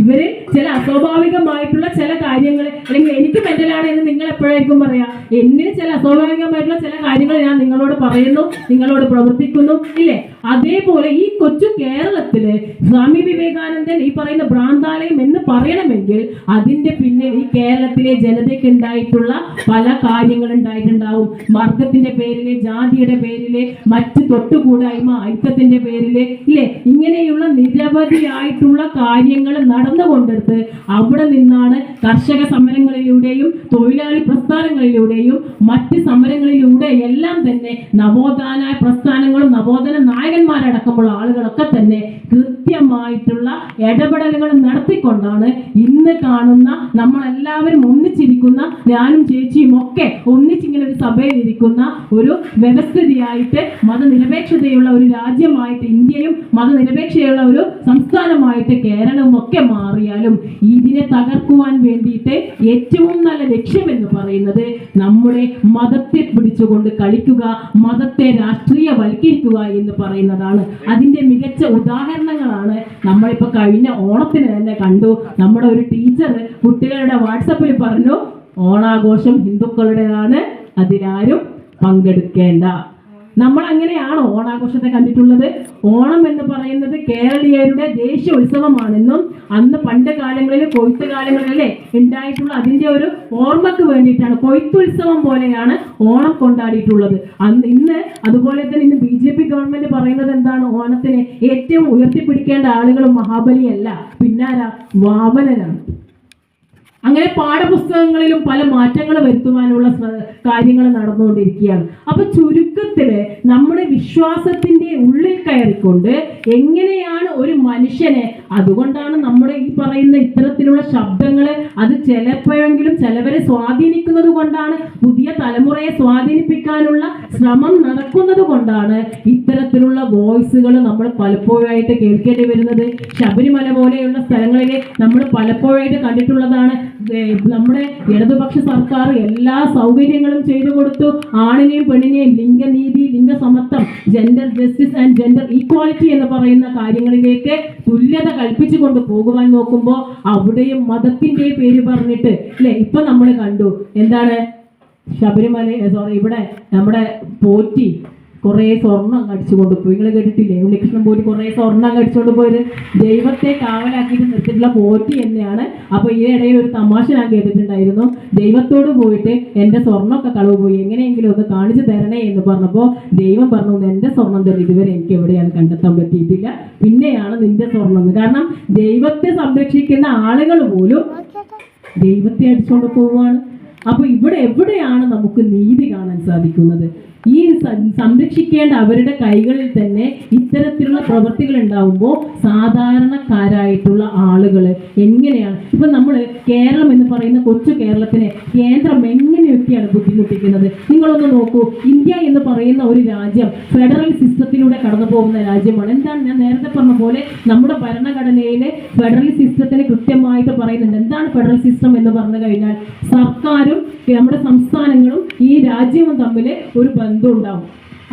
ഇവര് ചില അസ്വാഭാവികമായിട്ടുള്ള ചില കാര്യങ്ങൾ, അല്ലെങ്കിൽ എനിക്ക് മെന്റലാണ് എന്ന് നിങ്ങൾ എപ്പോഴായിരിക്കും പറയാ? എന്നിൽ ചില അസ്വാഭാവികമായിട്ടുള്ള ചില കാര്യങ്ങൾ ഞാൻ നിങ്ങളോട് പറയുന്നു, നിങ്ങളോട് പ്രവർത്തിക്കുന്നു ഇല്ലേ? അതേപോലെ ഈ കൊച്ചു കേരളത്തില് സ്വാമി വിവേകാനന്ദൻ ഈ പറയുന്ന ഭ്രാന്താലയം എന്ന് പറയണമെങ്കിൽ അതിന്റെ പിന്നിൽ ഈ കേരളത്തിലെ ജനതയ്ക്ക് ഉണ്ടായിട്ടുള്ള പല കാര്യങ്ങൾ ഉണ്ടായിട്ടുണ്ടാവും. വർഗത്തിന്റെ പേരില്, ജാതിയുടെ പേരില്, മറ്റ് തൊട്ടുകൂടായ്മ ഐക്യത്തിന്റെ പേരില് ഇല്ലേ, ഇങ്ങനെയുള്ള നിരവധിയായിട്ടുള്ള കാര്യങ്ങൾ നടന്നുകൊണ്ടെടുത്ത് അവിടെ നിന്നാണ് കർഷക സമരങ്ങളിലൂടെയും തൊഴിലാളി പ്രസ്ഥാനങ്ങളിലൂടെയും മറ്റ് സമരങ്ങളിലൂടെ എല്ലാം തന്നെ നവോത്ഥാന പ്രസ്ഥാനങ്ങളും നവോത്ഥാന നായകന്മാരടക്കമുള്ള ആളുകളൊക്കെ തന്നെ കൃത്യമായിട്ടുള്ള ഇടപെടലുകൾ നടത്തിക്കൊണ്ടാണ് ഇന്ന് കാണുന്ന നമ്മളെല്ലാവരും ഒന്നിച്ചിരിക്കുന്ന, ഞാനും ചേച്ചിയും ഒക്കെ ഒന്നിച്ചിങ്ങനെ ഒരു സഭയിൽ ഇരിക്കുന്ന ഒരു വ്യവസ്ഥിതിയായിട്ട്, മതനിരപേക്ഷതയുള്ള ഒരു രാജ്യമായിട്ട് ഇന്ത്യയും മതനിരപേക്ഷതയുള്ള ഒരു സംസ്ഥാനമായിട്ട് കേരളവും ഒക്കെ മാറിയാലും ഇതിനെ തകർക്കുവാൻ വേണ്ടിയിട്ട് ഏറ്റവും നല്ല ലക്ഷ്യം എന്ന് പറയുന്നത് നമ്മുടെ മതത്തെ പിടിച്ചുകൊണ്ട് കളിക്കുക, മതത്തെ രാഷ്ട്രീയവൽക്കരിക്കുക എന്ന് പറയുന്നത് പറയുന്നതാണ്. അതിൻ്റെ മികച്ച ഉദാഹരണങ്ങളാണ് നമ്മളിപ്പോൾ കഴിഞ്ഞ ഓണത്തിന് തന്നെ കണ്ടു. നമ്മുടെ ഒരു ടീച്ചർ കുട്ടികളുടെ വാട്സപ്പിൽ പറഞ്ഞു, ഓണാഘോഷം ഹിന്ദുക്കളുടേതാണ്, അതിലാരും പങ്കെടുക്കേണ്ട. നമ്മൾ അങ്ങനെയാണോ ഓണാഘോഷത്തെ കണ്ടിട്ടുള്ളത്? ഓണം എന്ന് പറയുന്നത് കേരളീയരുടെ ദേശീയ ഉത്സവമാണെന്നും അന്ന് പണ്ട് കാലങ്ങളിൽ കൊയ്ത്ത് കാലങ്ങളിലല്ലേ ഉണ്ടായിട്ടുള്ള അതിൻ്റെ ഒരു ഓർമ്മക്ക് വേണ്ടിയിട്ടാണ്, കൊയ്ത്തുത്സവം പോലെയാണ് ഓണം കൊണ്ടാടിയിട്ടുള്ളത്. ഇന്ന് അതുപോലെ തന്നെ ഇന്ന് BJP ഗവൺമെന്റ് പറയുന്നത് എന്താണ്? ഓണത്തിന് ഏറ്റവും ഉയർത്തിപ്പിടിക്കേണ്ട ആളുകൾ മഹാബലിയല്ല, പിന്നാരാ? വാമനനാണ്. അങ്ങനെ പാഠപുസ്തകങ്ങളിലും പല മാറ്റങ്ങൾ വരുത്തുവാനുള്ള കാര്യങ്ങൾ നടന്നുകൊണ്ടിരിക്കുകയാണ്. അപ്പൊ ചുരുക്കത്തില് നമ്മുടെ വിശ്വാസത്തിന്റെ ഉള്ളിൽ കയറിക്കൊണ്ട് എങ്ങനെയാണ് ഒരു മനുഷ്യനെ, അതുകൊണ്ടാണ് നമ്മുടെ ഈ പറയുന്ന ഇത്തരത്തിലുള്ള ശബ്ദങ്ങൾ അത് ചിലപ്പോഴെങ്കിലും ചിലവരെ സ്വാധീനിക്കുന്നത് കൊണ്ടാണ്, പുതിയ തലമുറയെ സ്വാധീനിപ്പിക്കാനുള്ള ശ്രമം നടക്കുന്നത് കൊണ്ടാണ് ഇത്തരത്തിലുള്ള വോയിസുകൾ നമ്മൾ പലപ്പോഴായിട്ട് കേൾക്കേണ്ടി വരുന്നത്. ശബരിമല പോലെയുള്ള സ്ഥലങ്ങളിൽ നമ്മൾ പലപ്പോഴായിട്ട് കണ്ടിട്ടുള്ളതാണ്. നമ്മുടെ ഇടതുപക്ഷ സർക്കാർ എല്ലാ സൗകര്യങ്ങളും ചെയ്തു കൊടുത്തു. ആണിനെയും പെണ്ണിനെയും ലിംഗനീതി, ലിംഗസമത്വം, gender justice and gender equality എന്ന് പറയുന്ന കാര്യങ്ങളിലേക്ക് തുല്യത കൽപ്പിച്ചു കൊണ്ട് പോകുവാൻ നോക്കുമ്പോൾ അവിടെയും മതത്തിന്റെ പേര് പറഞ്ഞിട്ട് അല്ലെ, ഇപ്പൊ നമ്മൾ കണ്ടു എന്താണ്, ശബരിമല ഇവിടെ നമ്മുടെ പോറ്റി കുറേ സ്വർണ്ണം അടിച്ചുകൊണ്ട് പോയി. നിങ്ങൾ കേട്ടിട്ടില്ലേ? ഉണ്ണികൃഷ്ണൻ പോറ്റി കുറേ സ്വർണ്ണം അടിച്ചുകൊണ്ട് പോയത് ദൈവത്തെ കാവലാക്കിയിട്ട് നിർത്തിയിട്ടുള്ള പോറ്റി തന്നെയാണ്. അപ്പോൾ ഈ ഇടയിൽ ഒരു തമാശ ഞാൻ കേട്ടിട്ടുണ്ടായിരുന്നു. ദൈവത്തോട് പോയിട്ട് എൻ്റെ സ്വർണ്ണമൊക്കെ കളവ് പോയി, എങ്ങനെയെങ്കിലും ഒന്ന് കാണിച്ചു തരണേ എന്ന് പറഞ്ഞപ്പോൾ ദൈവം പറഞ്ഞു, എൻ്റെ സ്വർണ്ണം തരും ഇതുവരെ എനിക്ക് എവിടെയാണ് കണ്ടെത്താൻ പറ്റിയിട്ടില്ല, പിന്നെയാണ് നിന്റെ സ്വർണ്ണം എന്ന്. കാരണം ദൈവത്തെ സംരക്ഷിക്കുന്ന ആളുകൾ പോലും ദൈവത്തെ അടിച്ചുകൊണ്ട് പോവുകയാണ്. അപ്പൊ ഇവിടെ എവിടെയാണ് നമുക്ക് നീതി കാണാൻ സാധിക്കുന്നത്? ഈ സംരക്ഷിക്കേണ്ട അവരുടെ കൈകളിൽ തന്നെ ഇത്തരത്തിലുള്ള പ്രവൃത്തികൾ ഉണ്ടാവുമ്പോൾ സാധാരണക്കാരായിട്ടുള്ള ആളുകൾ എങ്ങനെയാണ്? ഇപ്പൊ നമ്മൾ കേരളം എന്ന് പറയുന്ന കൊച്ചു കേരളത്തിനെ കേന്ദ്രം എങ്ങനെയൊക്കെയാണ് ബുദ്ധിമുട്ടിക്കുന്നത്? നിങ്ങളൊന്ന് നോക്കൂ. ഇന്ത്യ എന്ന് പറയുന്ന ഒരു രാജ്യം ഫെഡറൽ സിസ്റ്റത്തിലൂടെ കടന്നു പോകുന്ന രാജ്യമാണ്. എന്താണ് ഞാൻ നേരത്തെ പറഞ്ഞ പോലെ നമ്മുടെ ഭരണഘടനയിലെ ഫെഡറൽ സിസ്റ്റത്തിന് കൃത്യമായിട്ട് പറയുന്നുണ്ട്. എന്താണ് ഫെഡറൽ സിസ്റ്റം എന്ന് പറഞ്ഞു കഴിഞ്ഞാൽ സർക്കാരും നമ്മുടെ സംസ്ഥാനങ്ങളും ഈ രാജ്യവും തമ്മിൽ ഒരു ബന്ധം ഉണ്ടാവും.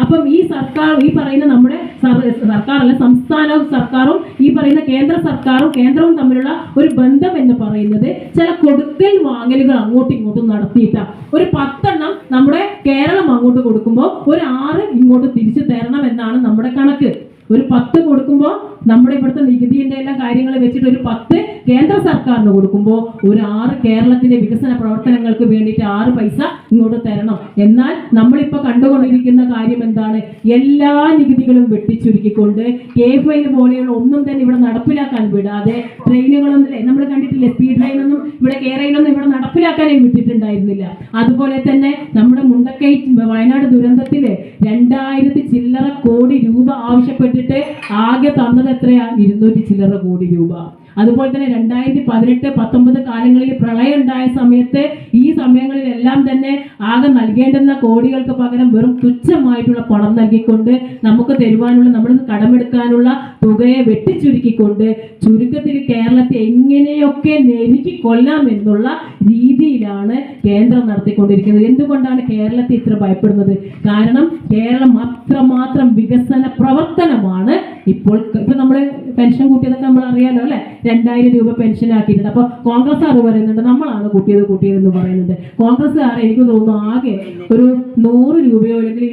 അപ്പം ഈ സർക്കാർ, ഈ പറയുന്ന നമ്മുടെ സർക്കാരല്ല, സംസ്ഥാന സർക്കാരും ഈ പറയുന്ന കേന്ദ്ര സർക്കാരും കേന്ദ്രവും തമ്മിലുള്ള ഒരു ബന്ധം എന്ന് പറയുന്നത് ചില കൊടുക്കൽ വാങ്ങലുകൾ അങ്ങോട്ടും ഇങ്ങോട്ടും നടത്തിയിട്ടാണ്. ഒരു 10 എണ്ണം നമ്മുടെ കേരളം അങ്ങോട്ട് കൊടുക്കുമ്പോൾ ഒരു 6 ഇങ്ങോട്ട് തിരിച്ചു തരണം എന്നാണ് നമ്മുടെ കണക്ക്. ഒരു 10 കൊടുക്കുമ്പോൾ നമ്മുടെ ഇവിടുത്തെ നികുതിയുടെ എല്ലാം കാര്യങ്ങൾ വെച്ചിട്ട് ഒരു 10 കേന്ദ്ര സർക്കാരിന് കൊടുക്കുമ്പോൾ ഒരു 6 കേരളത്തിന്റെ വികസന പ്രവർത്തനങ്ങൾക്ക് വേണ്ടിയിട്ട് 6 പൈസ ഇങ്ങോട്ട് തരണം. എന്നാൽ നമ്മളിപ്പോൾ കണ്ടുകൊണ്ടിരിക്കുന്ന കാര്യം എന്താണ്? എല്ലാ നികുതികളും വെട്ടിച്ചുരുക്കിക്കൊണ്ട് K5 പോലെയുള്ള ഒന്നും തന്നെ ഇവിടെ നടപ്പിലാക്കാൻ വിടാതെ, ട്രെയിനുകളൊന്നും നമ്മൾ കണ്ടിട്ടില്ലേ, സ്പീഡ് ട്രെയിനൊന്നും ഇവിടെ കേരളയിലൊന്നും ഇവിടെ നടപ്പിലാക്കാനേ വിട്ടിട്ടുണ്ടായിരുന്നില്ല. അതുപോലെ തന്നെ നമ്മുടെ മുണ്ടക്കൈ വയനാട് ദുരന്തത്തിൽ 2000 ചില്ലറ കോടി രൂപ ആവശ്യപ്പെട്ടിട്ട് ആകെ തന്നത് എത്രയാ? 200 ചില്ലറ കോടി രൂപ. അതുപോലെ തന്നെ 2018-19 കാലങ്ങളിൽ പ്രളയം ഉണ്ടായ സമയത്ത് ഈ സമയങ്ങളിലെല്ലാം തന്നെ ആകെ നൽകേണ്ടുന്ന കോടികൾക്ക് പകരം വെറും തുച്ഛമായിട്ടുള്ള പണം നൽകിക്കൊണ്ട് നമുക്ക് തരുവാനുള്ള, നമ്മൾ കടമെടുക്കാനുള്ള തുകയെ വെട്ടിച്ചുരുക്കിക്കൊണ്ട് ചുരുക്കത്തിൽ കേരളത്തെ എങ്ങനെയൊക്കെ നെരുക്കി കൊല്ലാം എന്നുള്ള രീതിയിലാണ് കേന്ദ്രം നടത്തിക്കൊണ്ടിരിക്കുന്നത്. എന്തുകൊണ്ടാണ് കേരളത്തെ ഇത്ര ഭയപ്പെടുന്നത്? കാരണം കേരളം അത്രമാത്രം വികസന പ്രവർത്തനമാണ് ഇപ്പോൾ. ഇപ്പൊ നമ്മൾ പെൻഷൻ കൂട്ടിയതൊക്കെ നമ്മൾ അറിയാലോ അല്ലെ, 2000 രൂപ പെൻഷൻ ആക്കിയിട്ടുണ്ട്. അപ്പോൾ കോൺഗ്രസ്സുകാർ പറയുന്നുണ്ട് നമ്മളാണ് കൂട്ടിയതെന്ന് പറയുന്നുണ്ട്. കോൺഗ്രസ്സുകാർ എനിക്ക് തോന്നുന്നു ആകെ ഒരു 100 രൂപയോ അല്ലെങ്കിൽ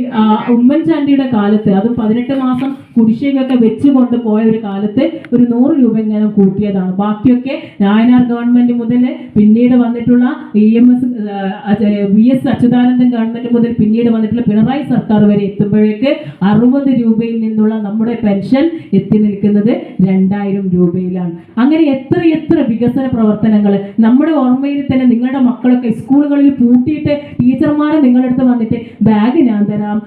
ഉമ്മൻചാണ്ടിയുടെ കാലത്ത്, അതും 18 മാസം കുടിശ്ശികയൊക്കെ വെച്ചുകൊണ്ട് പോയ ഒരു കാലത്ത് ഒരു 100 രൂപ ഇങ്ങനെ കൂട്ടിയതാണ്. ബാക്കിയൊക്കെ നായനാർ ഗവൺമെന്റ് മുതൽ പിന്നീട് വന്നിട്ടുള്ള VS അച്യുതാനന്ദൻ ഗവൺമെന്റ് മുതൽ പിന്നീട് വന്നിട്ടുള്ള പിണറായി സർക്കാർ വരെ എത്തുമ്പോഴേക്ക് 60 രൂപയിൽ നിന്നുള്ള നമ്മുടെ പെൻഷൻ എത്തി നിൽക്കുന്നത് 2000 രൂപയിലാണ്. അങ്ങനെ എത്ര വികസന പ്രവർത്തനങ്ങൾ നമ്മുടെ ഓർമ്മയിൽ തന്നെ. നിങ്ങളുടെ മക്കളൊക്കെ സ്കൂളുകളിൽ പൂട്ടിയിട്ട് ടീച്ചർമാരെ നിങ്ങളുടെ അടുത്ത് വന്നിട്ട് ബാഗ് ഞാൻ തരാം,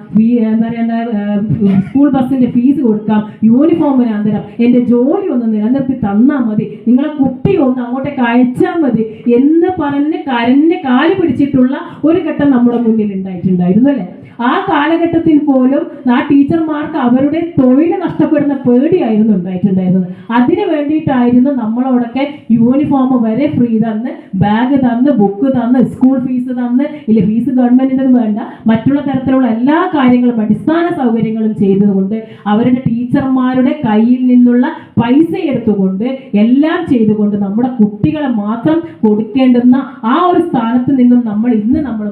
സ്കൂൾ ബസ്സിന്റെ ഫീസ് കൊടുക്കാം, യൂണിഫോം ഞാൻ തരാം, എൻ്റെ ജോലി ഒന്ന് നിലനിർത്തി തന്നാൽ മതി, നിങ്ങളെ കുട്ടി ഒന്ന് അങ്ങോട്ടേക്ക് അയച്ചാൽ മതി എന്ന് പറഞ്ഞ് കരഞ്ഞ് കാല് പിടിച്ചിട്ടുള്ള ഒരു ഘട്ടം നമ്മുടെ മുന്നിൽ ഉണ്ടായിട്ടുണ്ടായിരുന്നു അല്ലേ? ആ കാലഘട്ടത്തിൽ പോലും ആ ടീച്ചർമാർക്ക് അവരുടെ തൊഴിൽ നഷ്ടപ്പെടുന്ന പേടിയായിരുന്നു ഉണ്ടായിട്ടുണ്ടായിരുന്നത്. അതിന് വേണ്ടിയിട്ടായിരുന്നു നമ്മളോടൊക്കെ യൂണിഫോം വരെ ഫ്രീ തന്ന്, ബാഗ് തന്ന്, ബുക്ക് തന്ന്, സ്കൂൾ ഫീസ് തന്ന്, ഇല്ല ഫീസ് ഗവൺമെന്റിന് വേണ്ട, മറ്റുള്ള തരത്തിലുള്ള എല്ലാ കാര്യങ്ങളും അടിസ്ഥാന സൗകര്യങ്ങളും ചെയ്തുകൊണ്ട് അവരുടെ ടീച്ചർമാരുടെ കയ്യിൽ നിന്നുള്ള പൈസ എടുത്തുകൊണ്ട് എല്ലാം ചെയ്തുകൊണ്ട് നമ്മുടെ കുട്ടികളെ മാത്രം കൊടുക്കേണ്ടുന്ന ആ ഒരു സ്ഥാനത്ത് നിന്നും നമ്മൾ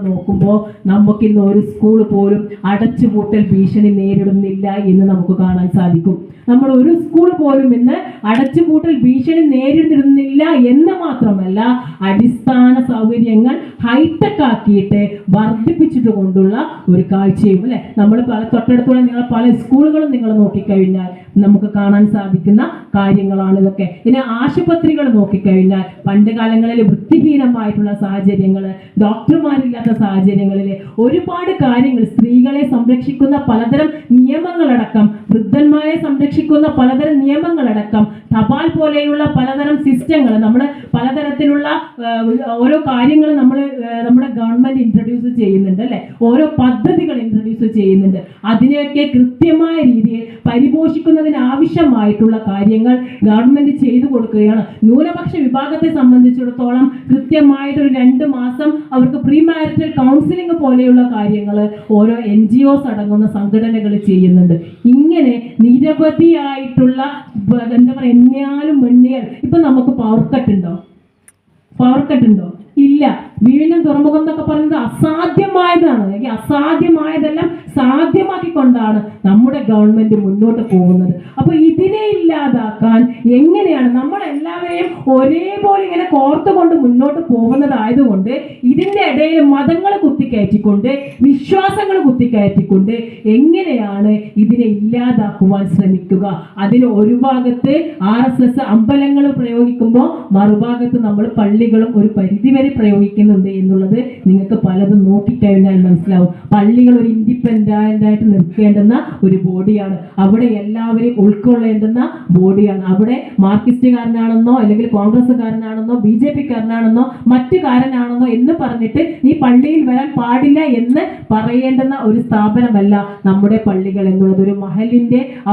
നോക്കുമ്പോൾ നമുക്കിന്ന് ഒരു സ്കൂൾ പോലും അടച്ചുപൂട്ടൽ ഭീഷണി നേരിടുന്നില്ല എന്ന് നമുക്ക് കാണാൻ സാധിക്കും. നമ്മൾ ഒരു സ്കൂൾ പോലും ഇന്ന് അടച്ചുപൂട്ടൽ ഭീഷണി നേരിടുന്നില്ല എന്ന് മാത്രമല്ല, അടിസ്ഥാന സൗകര്യങ്ങൾ ഹൈടെക് ആക്കിയിട്ട് വർദ്ധിപ്പിച്ചിട്ട് കൊണ്ടുള്ള ഒരു കാഴ്ചയും അല്ലെ. നമ്മൾ തൊട്ടടുത്തുള്ള പല സ്കൂളുകളും നിങ്ങൾ നോക്കിക്കഴിഞ്ഞാൽ നമുക്ക് കാണാൻ സാധിക്കുന്ന കാര്യങ്ങളാണ് ഇതൊക്കെ. ഇനി ആശുപത്രികൾ നോക്കിക്കഴിഞ്ഞാൽ പണ്ട് കാലങ്ങളിൽ വൃത്തിഹീനമായിട്ടുള്ള സാഹചര്യങ്ങൾ, ഡോക്ടർമാരില്ലാത്ത സാഹചര്യങ്ങളിൽ ഒരുപാട് കാര്യങ്ങൾ, സ്ത്രീകളെ സംരക്ഷിക്കുന്ന പലതരം നിയമങ്ങളടക്കം, വൃദ്ധന്മാരെ സംരക്ഷിക്കുന്ന പലതരം നിയമങ്ങളടക്കം, തപാൽ പോലെയുള്ള പലതരം സിസ്റ്റങ്ങൾ, നമ്മൾ പലതരത്തിലുള്ള ഓരോ കാര്യങ്ങൾ നമ്മുടെ ഗവൺമെന്റ് ഇൻട്രൊഡ്യൂസ് ചെയ്യുന്നുണ്ട് അല്ലെ. ഓരോ പദ്ധതികൾ ഇൻട്രൊഡ്യൂസ് ചെയ്യുന്നുണ്ട്. അതിനെയൊക്കെ കൃത്യമായ രീതിയിൽ പരിപോഷിക്കുന്നതിന് ആവശ്യമായിട്ടുള്ള കാര്യങ്ങൾ ഗവൺമെന്റ് ചെയ്തു കൊടുക്കുകയാണ്. ന്യൂനപക്ഷ വിഭാഗത്തെ സംബന്ധിച്ചിടത്തോളം കൃത്യമായിട്ടൊരു 2 മാസം അവർക്ക് പ്രീ മാരിറ്റൽ കൗൺസിലിംഗ് പോലെയുള്ള കാര്യങ്ങൾ ഓരോ NGOs അടങ്ങുന്ന സംഘടനകൾ ചെയ്യുന്നുണ്ട്. ഇങ്ങനെ നിരവധിയായിട്ടുള്ള എന്താ പറയുക, എണ്ണിയാൽ ഇപ്പൊ നമുക്ക് പവർ കട്ട് ഉണ്ടോ? ഇല്ല. വീണ്ടും തുറമുഖം എന്നൊക്കെ പറയുന്നത് അസാധ്യമായതാണ്. അസാധ്യമായതെല്ലാം സാധ്യമാക്കിക്കൊണ്ടാണ് നമ്മുടെ ഗവൺമെന്റ് മുന്നോട്ട് പോകുന്നത്. അപ്പൊ ഇതിനെ ഇല്ലാതാക്കാൻ എങ്ങനെയാണ് നമ്മളെല്ലാവരെയും ഒരേപോലെ ഇങ്ങനെ കോർത്തുകൊണ്ട് മുന്നോട്ട് പോകുന്നതായതുകൊണ്ട് ഇതിന്റെ ഇടയിൽ മതങ്ങൾ കുത്തിക്കയറ്റിക്കൊണ്ട്, വിശ്വാസങ്ങൾ കുത്തിക്കയറ്റിക്കൊണ്ട് എങ്ങനെയാണ് ഇതിനെ ഇല്ലാതാക്കുവാൻ ശ്രമിക്കുക? അതിന് ഒരു ഭാഗത്ത് RSS അമ്പലങ്ങൾ പ്രയോഗിക്കുമ്പോൾ മറുഭാഗത്ത് നമ്മൾ പള്ളികളും ഒരു പരിധിവരെ പ്രയോഗിക്കുന്നുണ്ട് എന്നുള്ളത് നിങ്ങൾക്ക് പലതും നോക്കിക്കഴിഞ്ഞാൽ മനസ്സിലാവും. പള്ളികൾ ഒരു ഇൻഡിപെൻഡന്റ് ആയിട്ട് നിൽക്കേണ്ടുന്ന ഒരു ബോഡിയാണ്. അവിടെ എല്ലാവരെയും ഉൾക്കൊള്ളേണ്ടുന്ന ബോഡിയാണ്. അവിടെ മാർക്സിസ്റ്റുകാരനാണെന്നോ അല്ലെങ്കിൽ കോൺഗ്രസ്സുകാരനാണെന്നോ BJP-കാരനാണെന്നോ മറ്റു കാരനാണെന്നോ എന്ന് പറഞ്ഞിട്ട് നീ പള്ളിയിൽ വരാൻ പാടില്ല എന്ന് പറയേണ്ടുന്ന ഒരു സ്ഥാപനമല്ല നമ്മുടെ പള്ളികൾ എന്നുള്ളത്.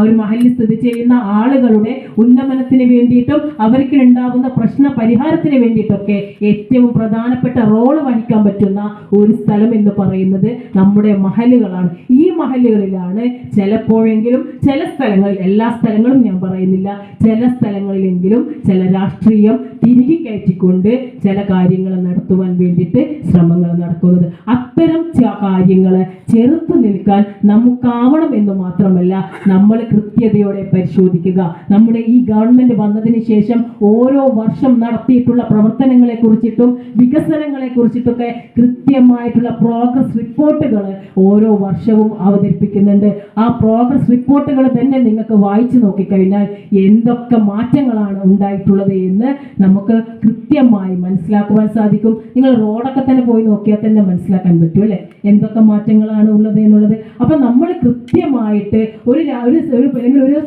ഒരു മഹലിൽ സ്ഥിതി ചെയ്യുന്ന ആളുകളുടെ ഉന്നമനത്തിന് വേണ്ടിയിട്ടും അവർക്ക് ഉണ്ടാകുന്ന പ്രശ്ന പരിഹാരത്തിന് വേണ്ടിയിട്ടൊക്കെ ഏറ്റവും പ്രധാനപ്പെട്ട റോള് വഹിക്കാൻ പറ്റുന്ന ഒരു സ്ഥലം എന്ന് പറയുന്നത് നമ്മുടെ മഹലുകളാണ്. ഈ മഹലുകളിലാണ് ചിലപ്പോഴെങ്കിലും ചില സ്ഥലങ്ങളിൽ, എല്ലാ സ്ഥലങ്ങളും ഞാൻ പറയുന്നില്ല, ചില സ്ഥലങ്ങളിലെങ്കിലും ചില രാഷ്ട്രീയം തിരികെ കയറ്റിക്കൊണ്ട് ചില കാര്യങ്ങൾ നടത്തുവാൻ വേണ്ടിയിട്ട് ശ്രമങ്ങൾ നടക്കുന്നത്. അത്തരം കാര്യങ്ങൾ ചെറുത്തു നിൽക്കാൻ നമുക്കാവണം എന്ന് മാത്രമല്ല, നമ്മൾ കൃത്യതയോടെ പരിശോധിക്കുക. നമ്മുടെ ഈ ഗവൺമെന്റ് വന്നതിന് ശേഷം ഓരോ വർഷം നടത്തിയിട്ടുള്ള പ്രവർത്തനങ്ങളെ കുറിച്ചിട്ടും വികസനങ്ങളെ കുറിച്ചിട്ടൊക്കെ കൃത്യമായിട്ടുള്ള പ്രോഗ്രസ് റിപ്പോർട്ടുകൾ ഓരോ വർഷവും അവതരിപ്പിക്കുന്നുണ്ട്. ആ പ്രോഗ്രസ് റിപ്പോർട്ടുകൾ തന്നെ നിങ്ങൾക്ക് വായിച്ചു നോക്കിക്കഴിഞ്ഞാൽ എന്തൊക്കെ മാറ്റങ്ങളാണ് ഉണ്ടായിട്ടുള്ളത് എന്ന് നമുക്ക് കൃത്യമായി മനസ്സിലാക്കുവാൻ സാധിക്കും. നിങ്ങൾ റോഡൊക്കെ തന്നെ പോയി നോക്കിയാൽ തന്നെ മനസ്സിലാക്കാൻ പറ്റും അല്ലെ, എന്തൊക്കെ മാറ്റങ്ങളാണ് ഉള്ളത് എന്നുള്ളത്. അപ്പൊ നമ്മൾ കൃത്യമായിട്ട് ഒരു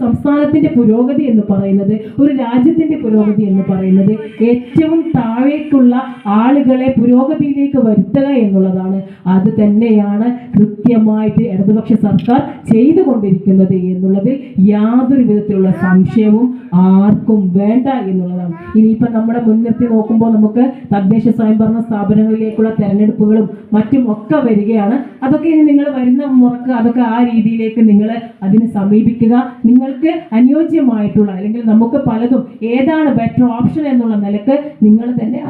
സംസ്ഥാനത്തിന്റെ പുരോഗതി എന്ന് പറയുന്നത്, ഒരു രാജ്യത്തിന്റെ പുരോഗതി എന്ന് പറയുന്നത് ഏറ്റവും താഴേക്കുള്ള ആളുകളെ പുരോഗതിയിലേക്ക് വരുത്തുക എന്നുള്ളതാണ്. അത് തന്നെയാണ് കൃത്യമായിട്ട് ഇടതുപക്ഷ സർക്കാർ ചെയ്തുകൊണ്ടിരിക്കുന്നത് എന്നുള്ളതിൽ യാതൊരു വിധത്തിലുള്ള സംശയവും ആർക്കും വേണ്ട എന്നുള്ളതാണ്. ഇനിയിപ്പോ നമ്മുടെ മുൻനിർത്തി നോക്കുമ്പോൾ നമുക്ക് തദ്ദേശ സ്വയംഭരണ സ്ഥാപനങ്ങളിലേക്കുള്ള തെരഞ്ഞെടുപ്പുകളും മറ്റും ഒക്കെ വരികയാണ്. അതൊക്കെ ഇനി നിങ്ങൾ വരുന്ന മുറക്ക് അതൊക്കെ ആ രീതിയിലേക്ക് നിങ്ങൾ അതിനെ സമീപിക്കുക. നിങ്ങൾക്ക് അനുയോജ്യമായിട്ടുള്ള അല്ലെങ്കിൽ നമുക്ക് പലതും ഏതാണ് ബെറ്റർ ഓപ്ഷൻ എന്നുള്ള നിലക്ക് നിങ്ങൾ തന്നെ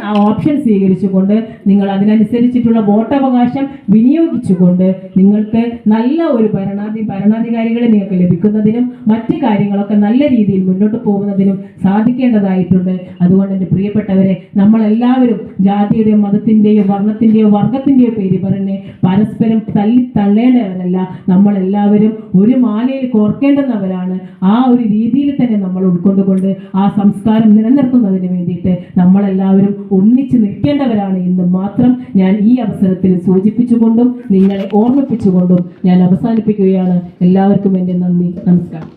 ആ ഓപ്ഷൻ സ്വീകരിച്ചുകൊണ്ട് നിങ്ങൾ അതിനനുസരിച്ചിട്ടുള്ള വോട്ടവകാശം വിനിയോഗിച്ചുകൊണ്ട് നിങ്ങൾക്ക് നല്ല ഒരു ഭരണാധികാരികളെ നിങ്ങൾക്ക് ലഭിക്കുന്നതിനും മറ്റു കാര്യങ്ങളൊക്കെ നല്ല രീതിയിൽ മുന്നോട്ട് പോകുന്നതിനും സാധിക്കേണ്ടതായിട്ടുണ്ട്. അതുകൊണ്ട് എൻ്റെ പ്രിയപ്പെട്ടവരെ, നമ്മളെല്ലാവരും ജാതിയുടെയോ മതത്തിൻ്റെയോ വർണ്ണത്തിൻ്റെയോ വർഗത്തിൻ്റെയോ പേര് പറഞ്ഞ് പരസ്പരം തള്ളിത്തള്ളേണ്ടവരല്ല. നമ്മളെല്ലാവരും ഒരു മാലയിൽ കോർക്കേണ്ടുന്നവരാണ്. ആ ഒരു രീതിയിൽ തന്നെ നമ്മൾ ഉൾക്കൊണ്ടുകൊണ്ട് ആ സംസ്കാരം നിലനിർത്തുന്നതിന് വേണ്ടിയിട്ട് നമ്മളെല്ലാവരും ഒന്നിച്ചു നിൽക്കേണ്ടവരാണ് എന്ന് മാത്രം ഞാൻ ഈ അവസരത്തിൽ സൂചിപ്പിച്ചുകൊണ്ടും നിങ്ങളെ ഓർമ്മിപ്പിച്ചുകൊണ്ടും ഞാൻ അവസാനിപ്പിക്കുകയാണ്. എല്ലാവർക്കും എൻ്റെ നന്ദി, നമസ്കാരം.